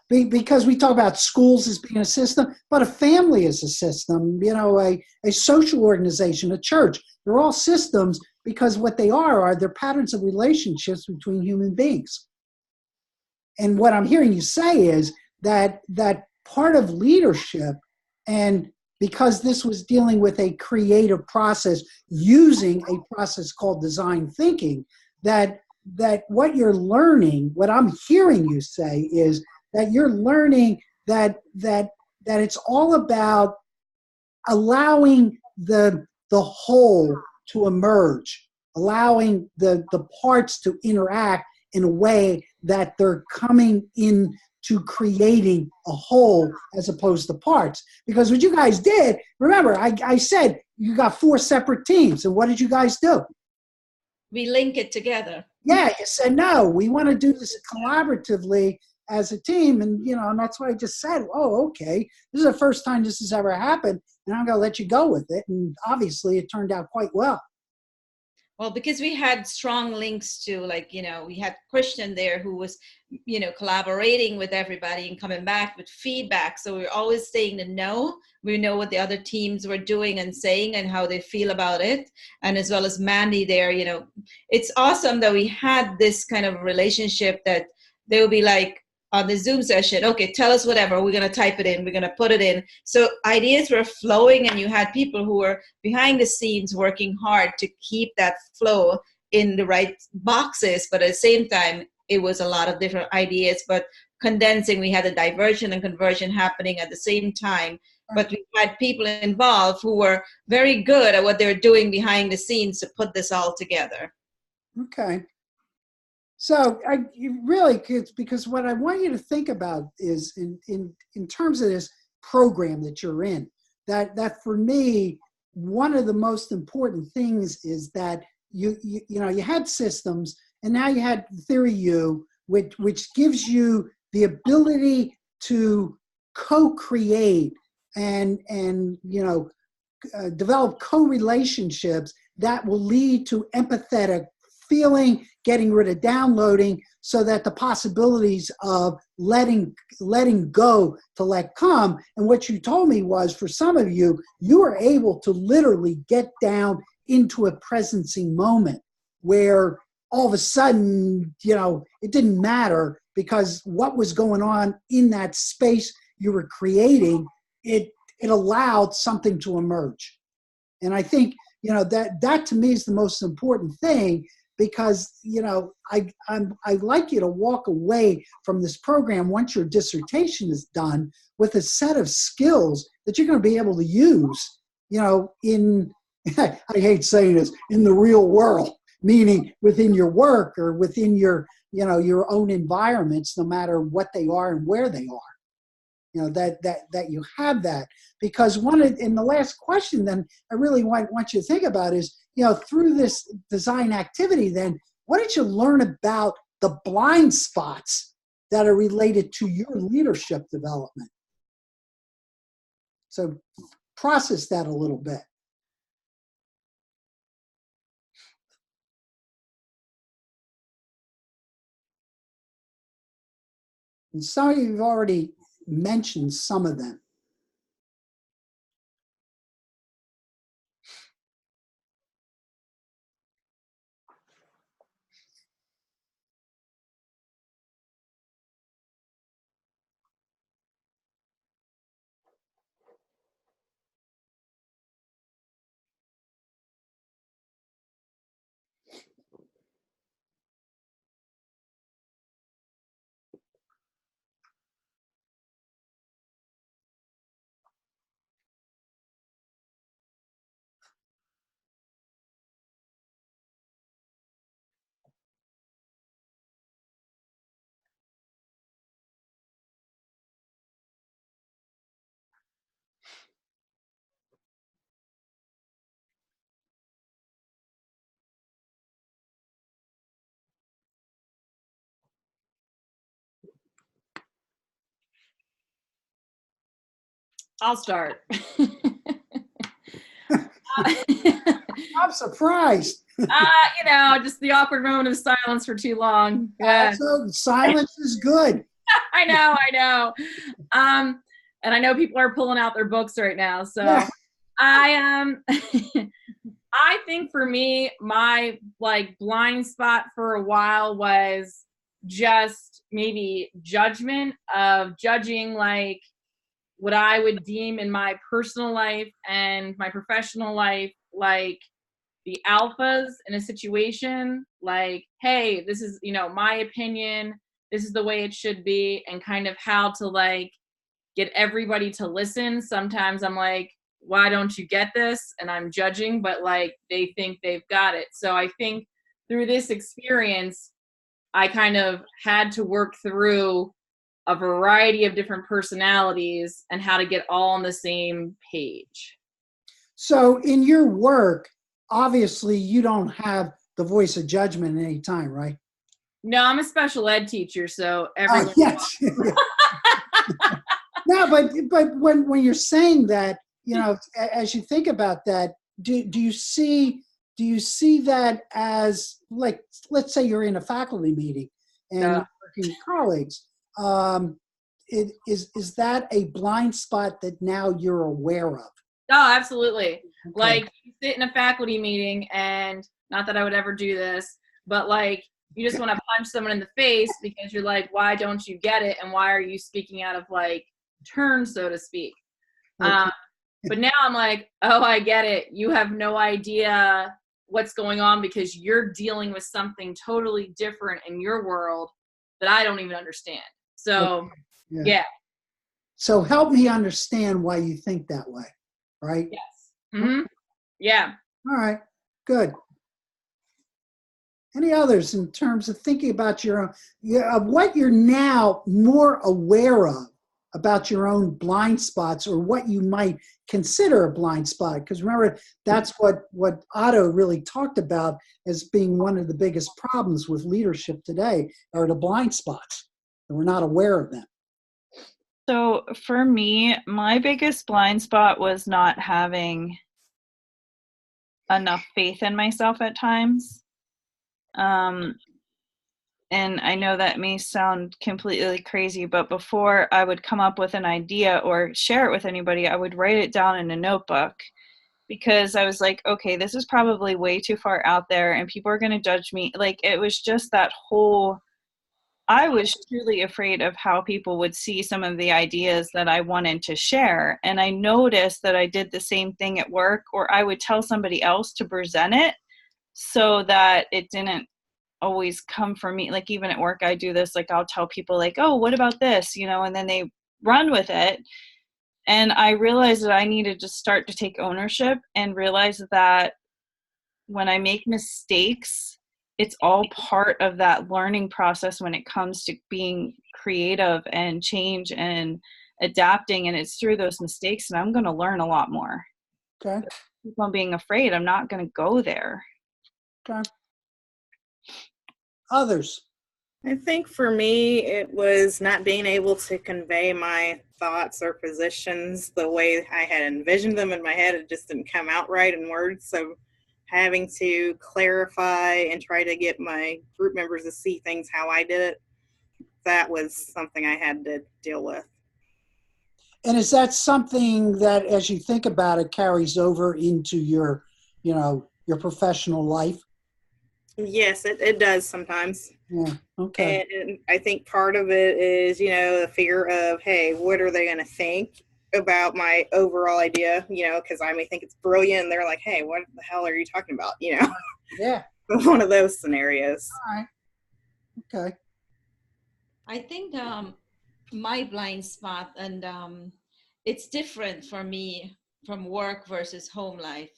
A: Because we talk about schools as being a system, but a family is a system, a social organization, a church. They're all systems because what they are they're patterns of relationships between human beings. And what I'm hearing you say is that part of leadership, and because this was dealing with a creative process using a process called design thinking, that what you're learning, what I'm hearing you say is that you're learning that it's all about allowing the whole to emerge, allowing the parts to interact in a way that they're coming in to creating a whole as opposed to parts. Because what you guys did, remember, I said you got 4 separate teams, and what did you guys do?
G: We link it together.
A: Yeah, you said, no, we want to do this collaboratively as a team. And, and that's what I just said. Oh, okay. This is the first time this has ever happened, and I'm going to let you go with it. And obviously it turned out quite well.
G: Well, because we had strong links to, we had Christian there who was, collaborating with everybody and coming back with feedback. So we were always saying to know. We know what the other teams were doing and saying and how they feel about it. And as well as Mandy there, it's awesome that we had this kind of relationship that they would be like, on the Zoom session, okay, tell us whatever, we're going to type it in, we're going to put it in. So ideas were flowing, and you had people who were behind the scenes working hard to keep that flow in the right boxes, but at the same time, it was a lot of different ideas, but condensing, we had a diversion and conversion happening at the same time. But we had people involved who were very good at what they were doing behind the scenes to put this all together.
A: Okay. So because what I want you to think about is in terms of this program that you're in, that for me, one of the most important things is that you had systems, and now you had Theory U, which gives you the ability to co-create and develop co-relationships that will lead to empathetic feeling, getting rid of downloading, so that the possibilities of letting go to let come. And what you told me was, for some of you, you were able to literally get down into a presencing moment where all of a sudden, it didn't matter, because what was going on in that space you were creating, it allowed something to emerge. And I think, that to me is the most important thing, because I'd like you to walk away from this program once your dissertation is done with a set of skills that you're going to be able to use, in, I hate saying this, in the real world, meaning within your work or within your own environments, no matter what they are and where they are. That you have that. Because in the last question then I really want you to think about is, through this design activity then, what did you learn about the blind spots that are related to your leadership development? So process that a little bit. And some of you have already mentioned some of them.
C: I'll start.
A: I'm surprised.
C: Just the awkward moment of silence for too long. Yeah.
A: So silence is good.
C: I know. And I know people are pulling out their books right now. So
A: Yeah.
C: I I think for me, my blind spot for a while was just maybe judgment of judging what I would deem in my personal life and my professional life, the alphas in a situation, hey, this is, my opinion, this is the way it should be, and kind of how to get everybody to listen. Sometimes I'm like, why don't you get this? And I'm judging, but they think they've got it. So I think through this experience, I kind of had to work through a variety of different personalities and how to get all on the same page.
A: So in your work, obviously you don't have the voice of judgment at any time, right?
C: No, I'm a special ed teacher, so everyone.
A: Yes. No, but when you're saying that, as you think about that, do you see that as let's say you're in a faculty meeting and you're working with colleagues, is that a blind spot that now you're aware of?
C: Oh, absolutely.
A: Okay.
C: You sit in a faculty meeting, and not that I would ever do this, but you just want to punch someone in the face because you're like, why don't you get it? And why are you speaking out of turn, so to speak?
A: Okay.
C: But now I'm like, oh, I get it. You have no idea what's going on because you're dealing with something totally different in your world that I don't even understand. So,
A: Okay.
C: yeah.
A: So help me understand why you think that way, right?
C: Yes. Mm-hmm. Yeah.
A: All right, good. Any others in terms of thinking about of what you're now more aware of about your own blind spots, or what you might consider a blind spot? Because remember, that's what Otto really talked about as being one of the biggest problems with leadership today, are the blind spots, and we're not aware of them.
D: So for me, my biggest blind spot was not having enough faith in myself at times. And I know that may sound completely crazy, but before I would come up with an idea or share it with anybody, I would write it down in a notebook, because I was like, okay, this is probably way too far out there and people are going to judge me. It was just that whole, I was truly afraid of how people would see some of the ideas that I wanted to share. And I noticed that I did the same thing at work, or I would tell somebody else to present it so that it didn't always come from me. Even at work, I do this, I'll tell people oh, what about this, and then they run with it. And I realized that I needed to start to take ownership and realize that when I make mistakes, it's all part of that learning process when it comes to being creative and change and adapting. And it's through those mistakes and I'm going to learn a lot more.
A: Okay.
D: Keep on being afraid, I'm not going to go there.
A: Okay. Others?
I: I think for me, it was not being able to convey my thoughts or positions the way I had envisioned them in my head. It just didn't come out right in words. So having to clarify and try to get my group members to see things how I did it that was something I had to deal with.
A: And is that something that, as you think about it, carries over into your, your professional life?
I: Yes, it does sometimes.
A: Yeah. Okay.
I: And I think part of it is, the fear of, hey, what are they going to think about my overall idea? Because I may think it's brilliant, and they're like, hey, what the hell are you talking about?
A: Yeah.
I: One of those scenarios.
A: All right. Okay.
G: I think my blind spot, and it's different for me from work versus home life.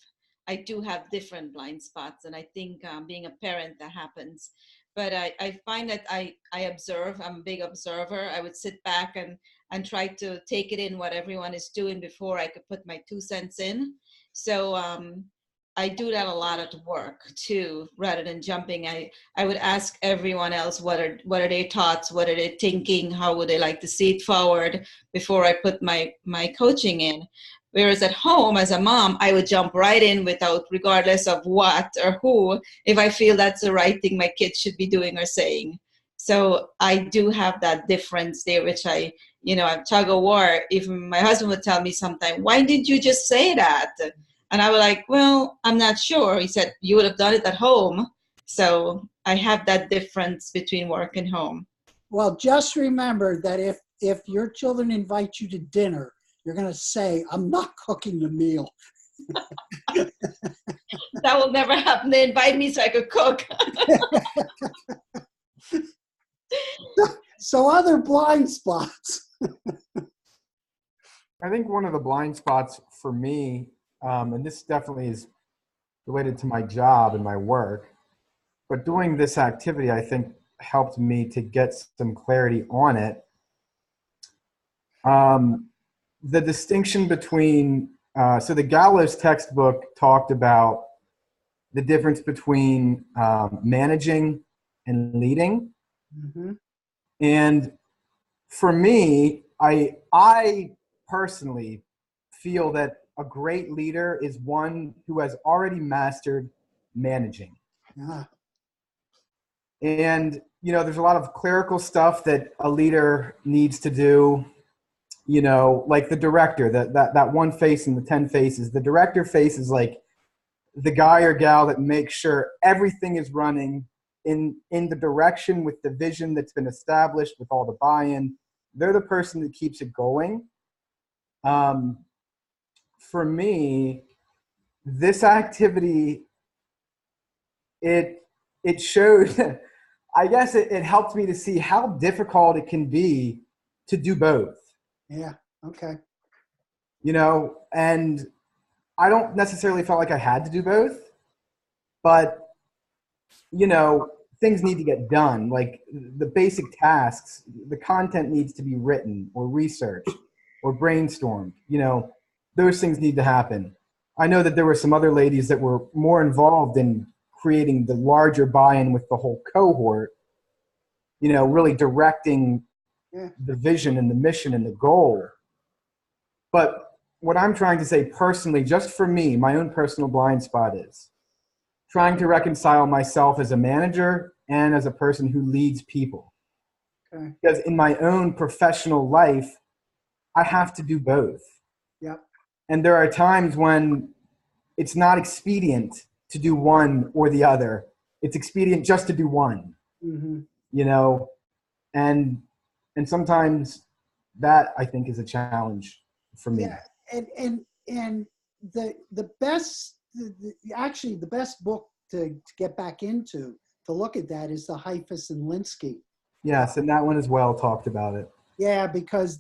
G: I do have different blind spots, and I think being a parent, that happens. But I find that I observe. I'm a big observer. I would sit back and try to take it in what everyone is doing before I could put my 2 cents in. So I do that a lot at work too, rather than jumping. I would ask everyone else what are their thoughts, what are they thinking, how would they like to see it forward before I put my coaching in. Whereas at home, as a mom, I would jump right in without, regardless of what or who, if I feel that's the right thing my kids should be doing or saying. So I do have that difference there, which I'm tug of war. Even my husband would tell me sometimes, why did you just say that? And I was like, well, I'm not sure. He said, you would have done it at home. So I have that difference between work and home.
A: Well, just remember that if your children invite you to dinner, you're going to say, I'm not cooking the meal.
G: That will never happen. They invite me so I could cook.
A: So other blind spots.
H: I think one of the blind spots for me, and this definitely is related to my job and my work, but doing this activity, I think, helped me to get some clarity on it. The distinction between, so the Gallows textbook talked about the difference between managing and leading.
A: Mm-hmm.
H: And for me, I personally feel that a great leader is one who has already mastered managing.
A: Yeah.
H: And, there's a lot of clerical stuff that a leader needs to do, like the director, that one face in the 10 faces. The director face is like the guy or gal that makes sure everything is running in the direction with the vision that's been established with all the buy-in. They're the person that keeps it going. For me, this activity, it showed, I guess it helped me to see how difficult it can be to do both.
A: Yeah. Okay.
H: And I don't necessarily felt like I had to do both, but, things need to get done. Like the basic tasks, the content needs to be written or researched or brainstormed. Those things need to happen. I know that there were some other ladies that were more involved in creating the larger buy-in with the whole cohort, really directing the vision and the mission and the goal. But what I'm trying to say personally, just for me, my own personal blind spot is trying to reconcile myself as a manager and as a person who leads people.
A: Okay.
H: Because in my own professional life, I have to do both.
A: Yep.
H: And there are times when it's not expedient to do one or the other. It's expedient just to do one.
A: Mm-hmm.
H: And sometimes that, I think, is a challenge for me.
A: Yeah. And the best, actually the best book to get back into, to look at that, is the Heifetz and Linsky.
H: Yes, and that one as well talked about it.
A: Yeah, because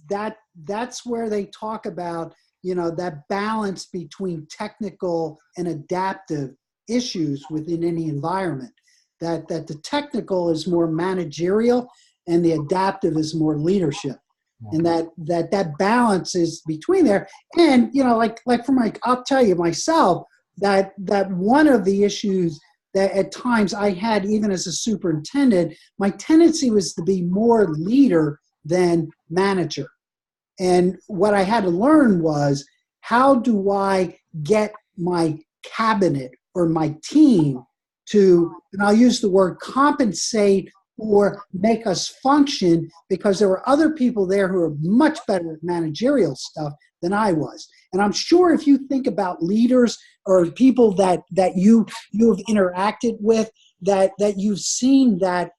A: that's where they talk about, that balance between technical and adaptive issues within any environment. That the technical is more managerial and the adaptive is more leadership. And that balance is between there. And, like for I'll tell you myself, that one of the issues that at times I had, even as a superintendent, my tendency was to be more leader than manager. And what I had to learn was, how do I get my cabinet or my team to, and I'll use the word compensate or make us function, because there were other people there who are much better at managerial stuff than I was. And I'm sure if you think about leaders or people that you have interacted with, that you've seen that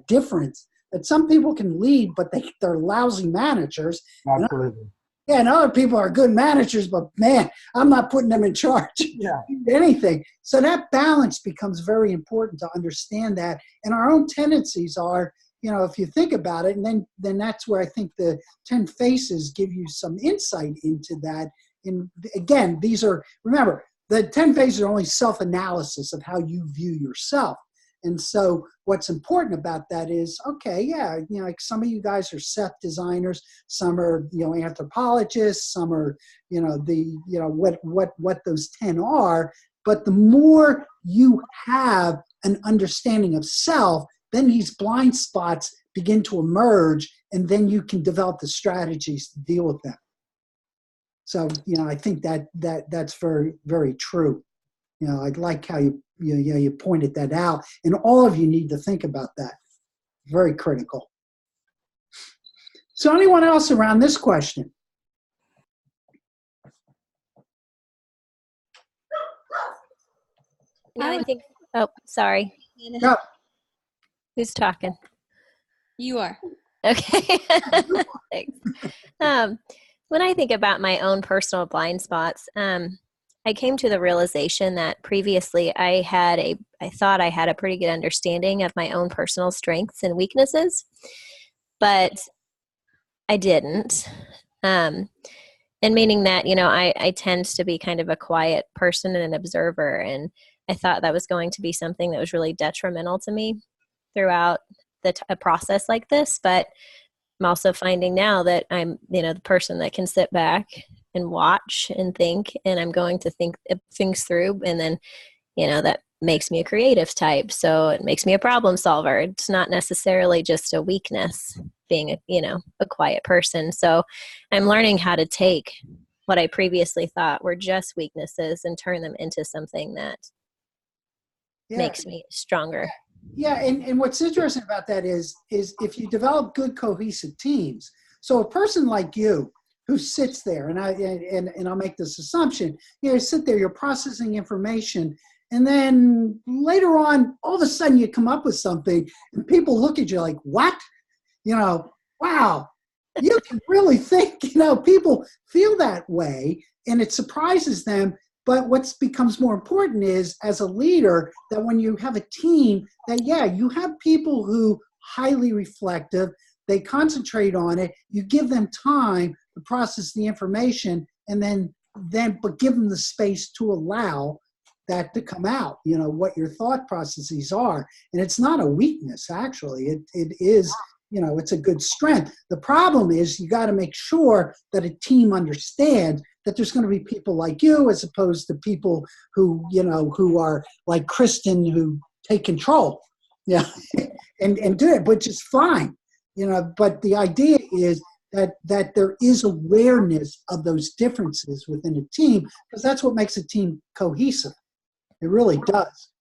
A: difference, that some people can lead, but they're lousy managers.
H: Absolutely.
A: And other people are good managers, but man, I'm not putting them in charge of anything. So that balance becomes very important to understand that. And our own tendencies are, if you think about it, and then that's where I think the 10 Faces give you some insight into that. And again, remember, the 10 Faces are only self-analysis of how you view yourself. And so what's important about that is, okay, like some of you guys are set designers, some are, anthropologists, some are, what those 10 are. But the more you have an understanding of self, then these blind spots begin to emerge, and then you can develop the strategies to deal with them. So, I think that's very, very true. I like how you pointed that out, and all of you need to think about that. Very critical. So anyone else around this question?
J: I think, oh, sorry.
A: No.
J: Who's talking?
K: You are.
J: Okay. Thanks. When I think about my own personal blind spots, I came to the realization that previously I thought I had a pretty good understanding of my own personal strengths and weaknesses, but I didn't. And meaning that, I tend to be kind of a quiet person and an observer, and I thought that was going to be something that was really detrimental to me throughout a process like this. But I'm also finding now that I'm, the person that can sit back and watch and think, and I'm going to think things through, and then, that makes me a creative type. So it makes me a problem solver. It's not necessarily just a weakness being a quiet person. So I'm learning how to take what I previously thought were just weaknesses and turn them into something that makes me stronger.
A: Yeah, and what's interesting about that is if you develop good cohesive teams. So a person like you who sits there, and I'll make this assumption, you sit there, you're processing information, and then later on, all of a sudden you come up with something, and people look at you like, what? Wow, you can really think. People feel that way, and it surprises them. But what becomes more important is, as a leader, that when you have a team, that you have people who highly reflective, they concentrate on it, you give them time to process the information, and then but give them the space to allow that to come out, what your thought processes are. And it's not a weakness, actually. It is, it's a good strength. The problem is you got to make sure that a team understands that there's going to be people like you as opposed to people who, who are like Kristen, who take control, and do it, which is fine, but the idea is that there is awareness of those differences within a team, because that's what makes a team cohesive. It really does.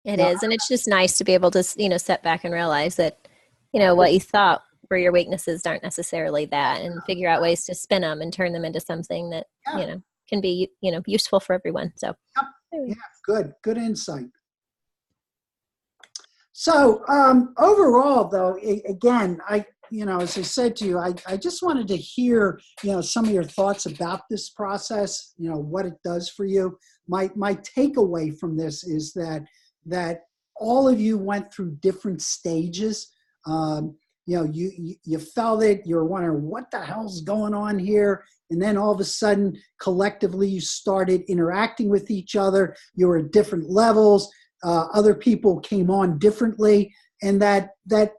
J: It is, and it's just nice to be able to, step back and realize that, what you thought were your weaknesses aren't necessarily that, and figure out ways to spin them and turn them into something that, can be, useful for everyone. So,
A: good insight. So overall, though, again, as I said to you, I just wanted to hear, some of your thoughts about this process, what it does for you. My takeaway from this is that all of you went through different stages. You felt it, you were wondering what the hell's going on here. And then all of a sudden, collectively, you started interacting with each other. You were at different levels. Other people came on differently. And that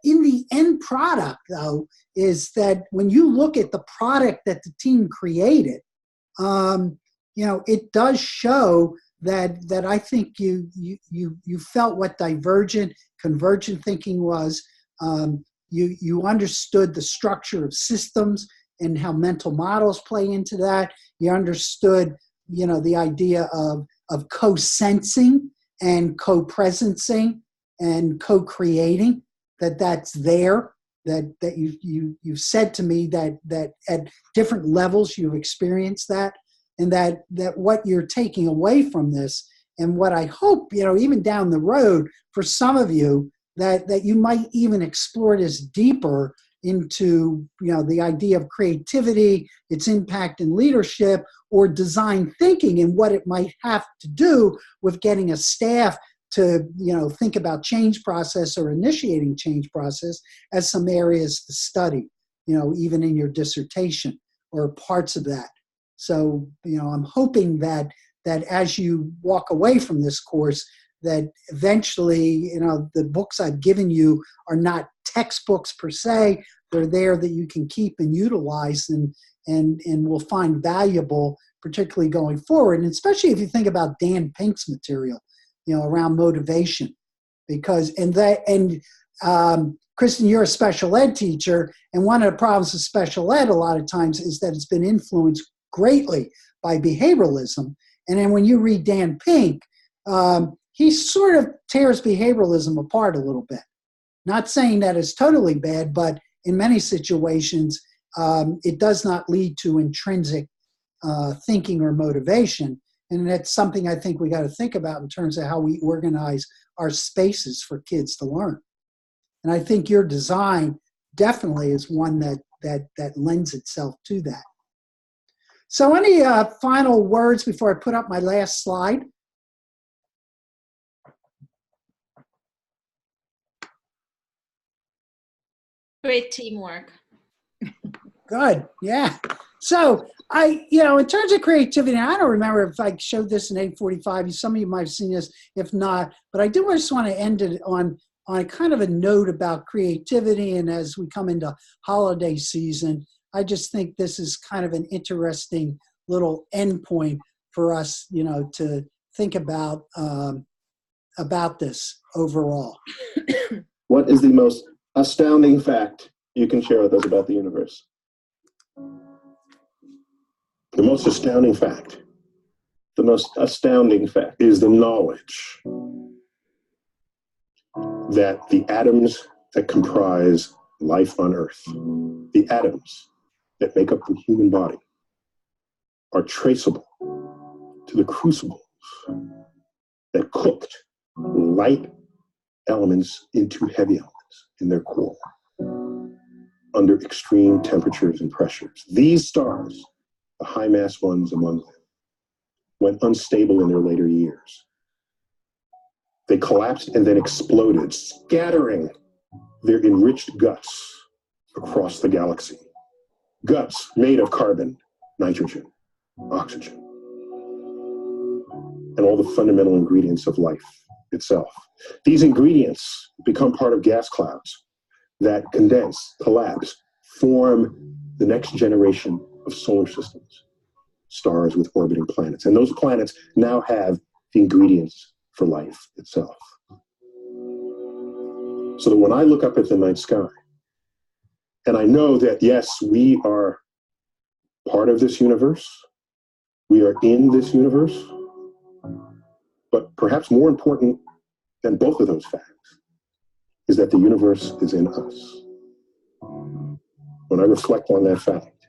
A: in the end product, though, is that when you look at the product that the team created, it does show that I think you felt what divergent, convergent thinking was. You understood the structure of systems and how mental models play into that. You understood, the idea of co-sensing and co-presencing, and co-creating, that's there, that you've said to me that at different levels you've experienced that, and that what you're taking away from this, and what I hope, even down the road for some of you, that you might even explore this deeper into, the idea of creativity, its impact in leadership, or design thinking, and what it might have to do with getting a staff to, think about change process or initiating change process as some areas to study, even in your dissertation or parts of that. So, I'm hoping that as you walk away from this course, that eventually, the books I've given you are not textbooks per se. They're there that you can keep and utilize and will find valuable, particularly going forward. And especially if you think about Dan Pink's material, around motivation, because, Kristen, you're a special ed teacher, and one of the problems with special ed a lot of times is that it's been influenced greatly by behavioralism. And then when you read Dan Pink, he sort of tears behavioralism apart a little bit. Not saying that it's totally bad, but in many situations, it does not lead to intrinsic thinking or motivation. And that's something I think we got to think about in terms of how we organize our spaces for kids to learn. And I think your design definitely is one that lends itself to that. So any final words before I put up my last slide?
G: Great teamwork.
A: Good, yeah. So in terms of creativity, I don't remember if I showed this in 845. Some of you might have seen this, if not. But I do just want to end it on a kind of a note about creativity. And as we come into holiday season, I just think this is kind of an interesting little endpoint for us, to think about this overall.
L: What is the most astounding fact you can share with us about the universe? The most astounding fact is the knowledge that the atoms that comprise life on Earth, the atoms that make up the human body, are traceable to the crucibles that cooked light elements into heavy elements in their core under extreme temperatures and pressures. These stars, the high mass ones among them, went unstable in their later years. They collapsed and then exploded, scattering their enriched guts across the galaxy. Guts made of carbon, nitrogen, oxygen, and all the fundamental ingredients of life itself. These ingredients become part of gas clouds that condense, collapse, form the next generation of solar systems, stars with orbiting planets. And those planets now have the ingredients for life itself. So that when I look up at the night sky, and I know that, yes, we are part of this universe, we are in this universe, but perhaps more important than both of those facts is that the universe is in us. When I reflect on that fact,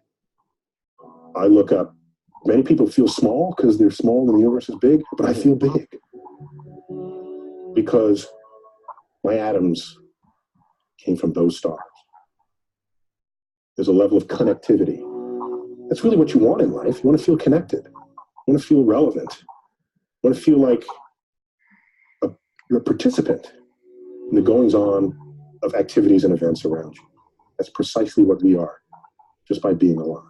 L: I look up. Many people feel small because they're small and the universe is big, but I feel big because my atoms came from those stars. There's a level of connectivity. That's really what you want in life. You want to feel connected. You want to feel relevant. You want to feel like you're a participant in the goings-on of activities and events around you. That's precisely what we are, just by being alive.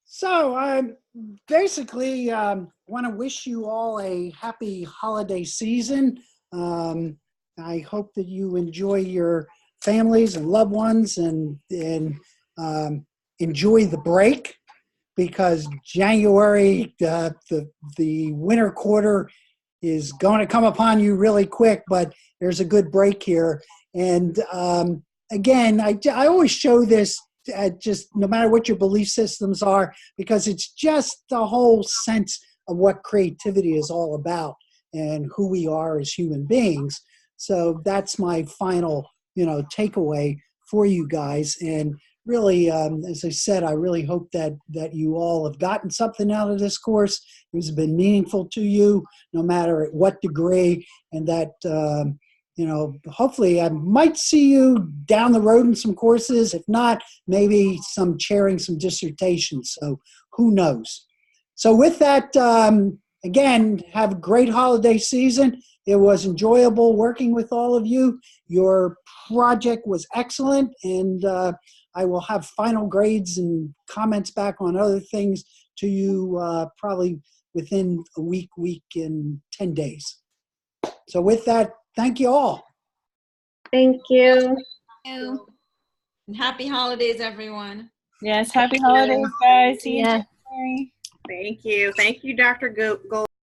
A: So I basically want to wish you all a happy holiday season. I hope that you enjoy your families and loved ones and enjoy the break, because January, the winter quarter is going to come upon you really quick, but there's a good break here. And again, I always show this just no matter what your belief systems are, because it's just the whole sense of what creativity is all about and who we are as human beings. So that's my final, takeaway for you guys. And really, as I said, I really hope that you all have gotten something out of this course. It's been meaningful to you, no matter at what degree, and that hopefully I might see you down the road in some courses. If not, maybe some chairing some dissertations. So who knows? So with that, again, have a great holiday season. It was enjoyable working with all of you. Your project was excellent, and I will have final grades and comments back on other things to you probably within a week and 10 days. So with that, thank you all.
F: Thank you.
G: And happy holidays, everyone.
D: Yes, happy holidays, guys. See you in
J: Yeah.
D: January.
I: Thank you. Thank you, Dr. Gold.